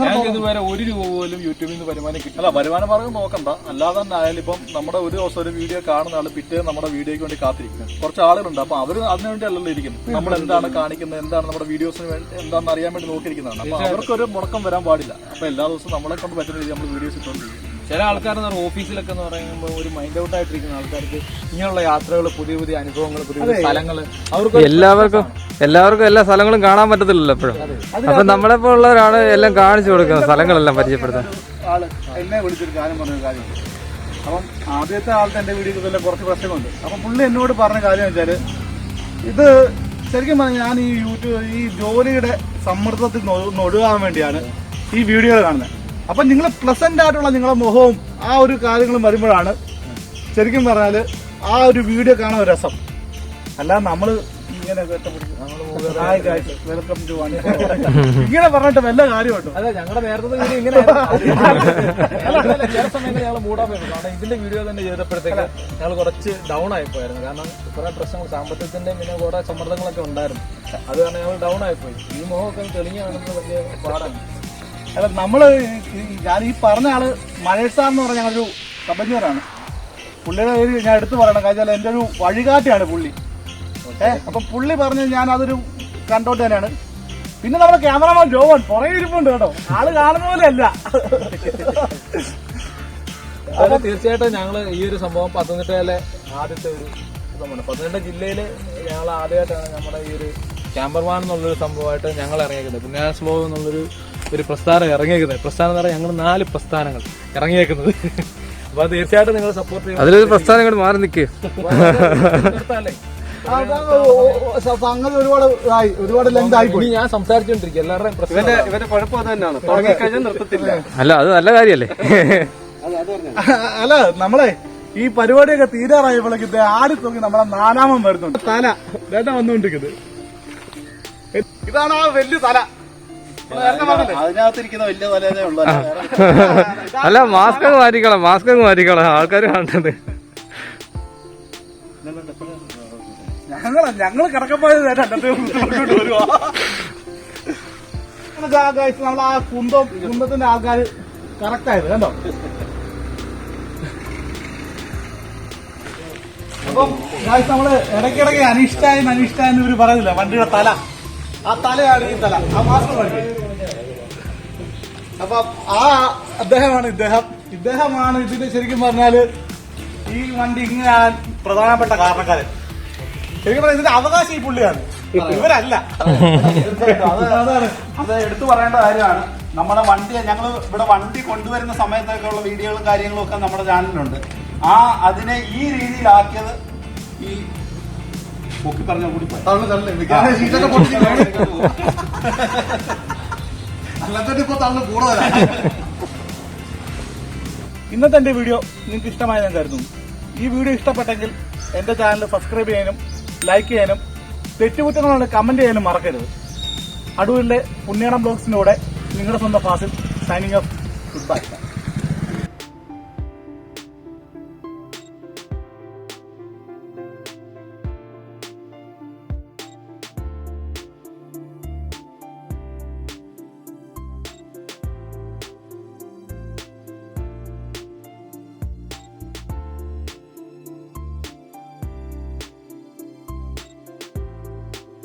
ഞങ്ങൾക്ക് ഇതുവരെ 1 രൂപ പോലും യൂട്യൂബിൽ നിന്ന് വരുമാനം കിട്ടില്ല. വരുമാന മാർഗ്ഗം നോക്കണ്ട, അല്ലാതെ തന്നെ ആയാലും ഇപ്പം നമ്മുടെ ഒരു ദിവസം ഒരു വീഡിയോ കാണുന്ന ആൾ പിറ്റേ നമ്മുടെ വീഡിയോയ്ക്ക് വേണ്ടി കാത്തിരിക്കുന്നത് കുറച്ച് ആളുകളുണ്ട്. അപ്പൊ അവർ അതിനുവേണ്ടി അല്ലല്ലോ ഇരിക്കുന്നത്. നമ്മൾ എന്താണ് കാണിക്കുന്നത്, എന്താണ് നമ്മുടെ വീഡിയോസിന് എന്താണെന്ന് അറിയാൻ വേണ്ടി നോക്കിയിരിക്കുന്നതാണ്. അപ്പൊ അവർക്കൊരു മുടക്കം വരാൻ പാടില്ല. അപ്പൊ എല്ലാ ദിവസവും നമ്മളെ കൊണ്ട് പറ്റുന്ന രീതിയിൽ നമ്മൾ വീഡിയോസ് ഇട്ടുകൊണ്ടിരിക്കും. ചില ആൾക്കാർ ഓഫീസിലൊക്കെ എന്ന് പറയുമ്പോൾ ഒരു മൈൻഡ് ഔട്ട് ആയിട്ടിരിക്കുന്ന ആൾക്കാർക്ക് ഇങ്ങനെയുള്ള യാത്രകൾ, പുതിയ പുതിയ അനുഭവങ്ങൾ, പുതിയ പുതിയ സ്ഥലങ്ങൾ, അവർക്ക് എല്ലാവർക്കും എല്ലാ സ്ഥലങ്ങളും കാണാൻ പറ്റത്തില്ലല്ലോ എപ്പോഴും. അപ്പൊ നമ്മളെപ്പോ ഉള്ളവരാണ് എല്ലാം കാണിച്ചു കൊടുക്കുന്നത്, സ്ഥലങ്ങളെല്ലാം പരിചയപ്പെടുത്താൻ. ആള് എന്നെ വിളിച്ചൊരു കാര്യം പറഞ്ഞൊരു കാര്യമുണ്ട്. അപ്പം ആദ്യത്തെ ആൾക്ക് എന്റെ വീഡിയോയിൽ തന്നെ കുറച്ച് പ്രശ്നങ്ങളുണ്ട്. അപ്പം പുള്ളി എന്നോട് പറഞ്ഞ കാര്യം വെച്ചാല്, ഇത് ശരിക്കും പറഞ്ഞാൽ ഞാൻ ഈ ജോലിയുടെ സമ്മർദ്ദത്തിൽ ഒടുകാൻ വേണ്ടിയാണ് ഈ വീഡിയോ കാണുന്നത്. അപ്പൊ നിങ്ങൾ പ്ലസന്റ് ആയിട്ടുള്ള നിങ്ങളുടെ മുഖവും ആ ഒരു കാര്യങ്ങളും വരുമ്പോഴാണ് ശരിക്കും പറഞ്ഞാല് ആ ഒരു വീഡിയോ കാണാൻ ഒരു രസം. അല്ലാതെ നമ്മള് ഇങ്ങനെ വെൽക്കം ടു ഇങ്ങനെ പറഞ്ഞിട്ട് വല്ല കാര്യമുണ്ടോ? അതെ, ഞങ്ങളുടെ നേരത്തെ വീഡിയോ ഇങ്ങനെ ചില സമയങ്ങളിൽ ഞങ്ങൾ മൂടാൻ പോയിരുന്നു. കാരണം ഇതിന്റെ വീഡിയോ തന്നെ ചെയ്തപ്പോഴത്തേക്ക് ഞങ്ങൾ കുറച്ച് ഡൗൺ ആയിപ്പോയായിരുന്നു. കാരണം കുറെ പ്രശ്നങ്ങൾ, സാമ്പത്തികത്തിന്റെ പിന്നെ കുറെ സമ്മർദ്ദങ്ങളൊക്കെ ഉണ്ടായിരുന്നു. അത് കാരണം ഞങ്ങൾ ഡൗൺ ആയിപ്പോയി. ഈ മുഖമൊക്കെ തെളിഞ്ഞു കാണുന്നത് വലിയ പാടാണ്. അല്ല, നമ്മള് ഞാൻ ഈ പറഞ്ഞ ആള് മനേഷ് സാർ എന്ന് പറഞ്ഞ ഞങ്ങളൊരു കമ്പനിയറാണ്. പുള്ളിയുടെ പേര് ഞാൻ എടുത്തു പറയണം, കാരണം എന്റെ ഒരു വഴികാട്ടിയാണ് പുള്ളി. അപ്പൊ പുള്ളി പറഞ്ഞ് ഞാൻ അതൊരു കണ്ടോട്ട് തന്നെയാണ്. പിന്നെ നമ്മുടെ ക്യാമറമാൻ ജോവൻ പുറകെ ഇരിപ്പുണ്ട് കേട്ടോ, ആള് കാണുന്ന പോലെ അല്ല. അതെ, തീർച്ചയായിട്ടും ഞങ്ങൾ ഈ ഒരു സംഭവം പത്തനംതിട്ടയിലെ ആദ്യത്തെ ഒരു സംഭവമാണ്. പത്തനംതിട്ട ജില്ലയില് ഞങ്ങൾ ആദ്യമായിട്ടാണ് നമ്മുടെ ഈ ഒരു ക്യാമ്പർമാൻ എന്നുള്ളൊരു സംഭവമായിട്ട് ഞങ്ങൾ ഇറങ്ങിയേക്കുന്നത്. പുണ്യാള സ്ലോ എന്നുള്ളൊരു പ്രസ്ഥാനം ഇറങ്ങിയേക്കുന്നത്. പ്രസ്ഥാനം എന്ന് പറഞ്ഞാൽ ഞങ്ങൾ 4 പ്രസ്ഥാനങ്ങൾ ഇറങ്ങിയേക്കുന്നത്. അപ്പൊ തീർച്ചയായിട്ടും നിങ്ങൾ സപ്പോർട്ട് ചെയ്യും. അതിലൊരു പ്രസ്ഥാനം കൂടി മാറി നിൽക്കുക. സംഗതി ഒരുപാട് ലെങ്ത് ആയിപ്പോയി. ഞാൻ സംസാരിച്ചോണ്ടിരിക്കും എല്ലാവരുടെയും പ്രശ്നം. ഇവന്റെ കുഴപ്പം അത് തന്നെയാണ്, തുടങ്ങിക്കഴിഞ്ഞാൽ നിർത്തത്തില്ല. അല്ല, അത് നല്ല കാര്യല്ലേ. അല്ല, നമ്മളെ ഈ പരിപാടിയൊക്കെ തീരാറായപ്പോഴേക്ക് ആടി തൂങ്ങി നമ്മളെ 4ാമൻ വരുന്നുണ്ട്. തല വേണ്ട വന്നുകൊണ്ടിരിക്കുന്നത്. ഇതാണ് ആ വലിയ തല. അതിനകത്തിരിക്കുന്ന വലിയ തലേനേ ഉള്ളൂ. അല്ല, മാസ്ക് മാറ്റിക്കളാം ആൾക്കാർ കാണുന്നത്. ഞങ്ങള് കിടക്കപ്പോയത് വരുവാ. നമ്മൾ ആ കുന്തത്തിന്റെ ആൾക്കാര് കറക്റ്റ് ആയത് കണ്ടോ. അപ്പം നമ്മള് ഇടയ്ക്കിടയ്ക്ക് അനിഷ്ടായെന്ന് ഇവര് പറയുന്നില്ല, വണ്ടിയുടെ തല, ആ തലയാണ് ഈ തല, ആ മാസ്റ്റർ വണ്ടി. അപ്പൊ ആ അദ്ദേഹമാണ് ഇദ്ദേഹമാണ് ഇതിന് ശരിക്കും പറഞ്ഞാല് ഈ വണ്ടി ഇങ്ങനെ ആകാൻ പ്രധാനപ്പെട്ട കാരണക്കാരൻ. ശരിക്കും പറഞ്ഞാൽ ഇതിന്റെ അവകാശം ഈ പുള്ളിയാണ്, ഇവരല്ല. അത് എടുത്തു പറയേണ്ട കാര്യമാണ്. നമ്മുടെ വണ്ടി ഞങ്ങൾ ഇവിടെ വണ്ടി കൊണ്ടുവരുന്ന സമയത്തൊക്കെ ഉള്ള വീഡിയോകളും കാര്യങ്ങളും ഒക്കെ നമ്മുടെ ചാനലിലുണ്ട്. അതിനെ ഈ രീതിയിലാക്കിയത് ഈ പൊക്കി പറഞ്ഞ കൂടി അല്ലാത്ത ഇപ്പൊ തള്ളു കൂടുതലാണ്. ഇന്നത്തെ എന്റെ വീഡിയോ നിങ്ങൾക്ക് ഇഷ്ടമായി ഞാൻ കരുതുന്നു. ഈ വീഡിയോ ഇഷ്ടപ്പെട്ടെങ്കിൽ എന്റെ ചാനൽ സബ്സ്ക്രൈബ് ചെയ്യാനും ലൈക്ക് ചെയ്യാനും തെറ്റുകുറ്റങ്ങളോട് കമന്റ് ചെയ്യാനും മറക്കരുത്. അടൂരിലെ പുണ്യാളം ബ്ലോഗ്സിലൂടെ നിങ്ങളുടെ സ്വന്തം Fazil signing off. Good bye.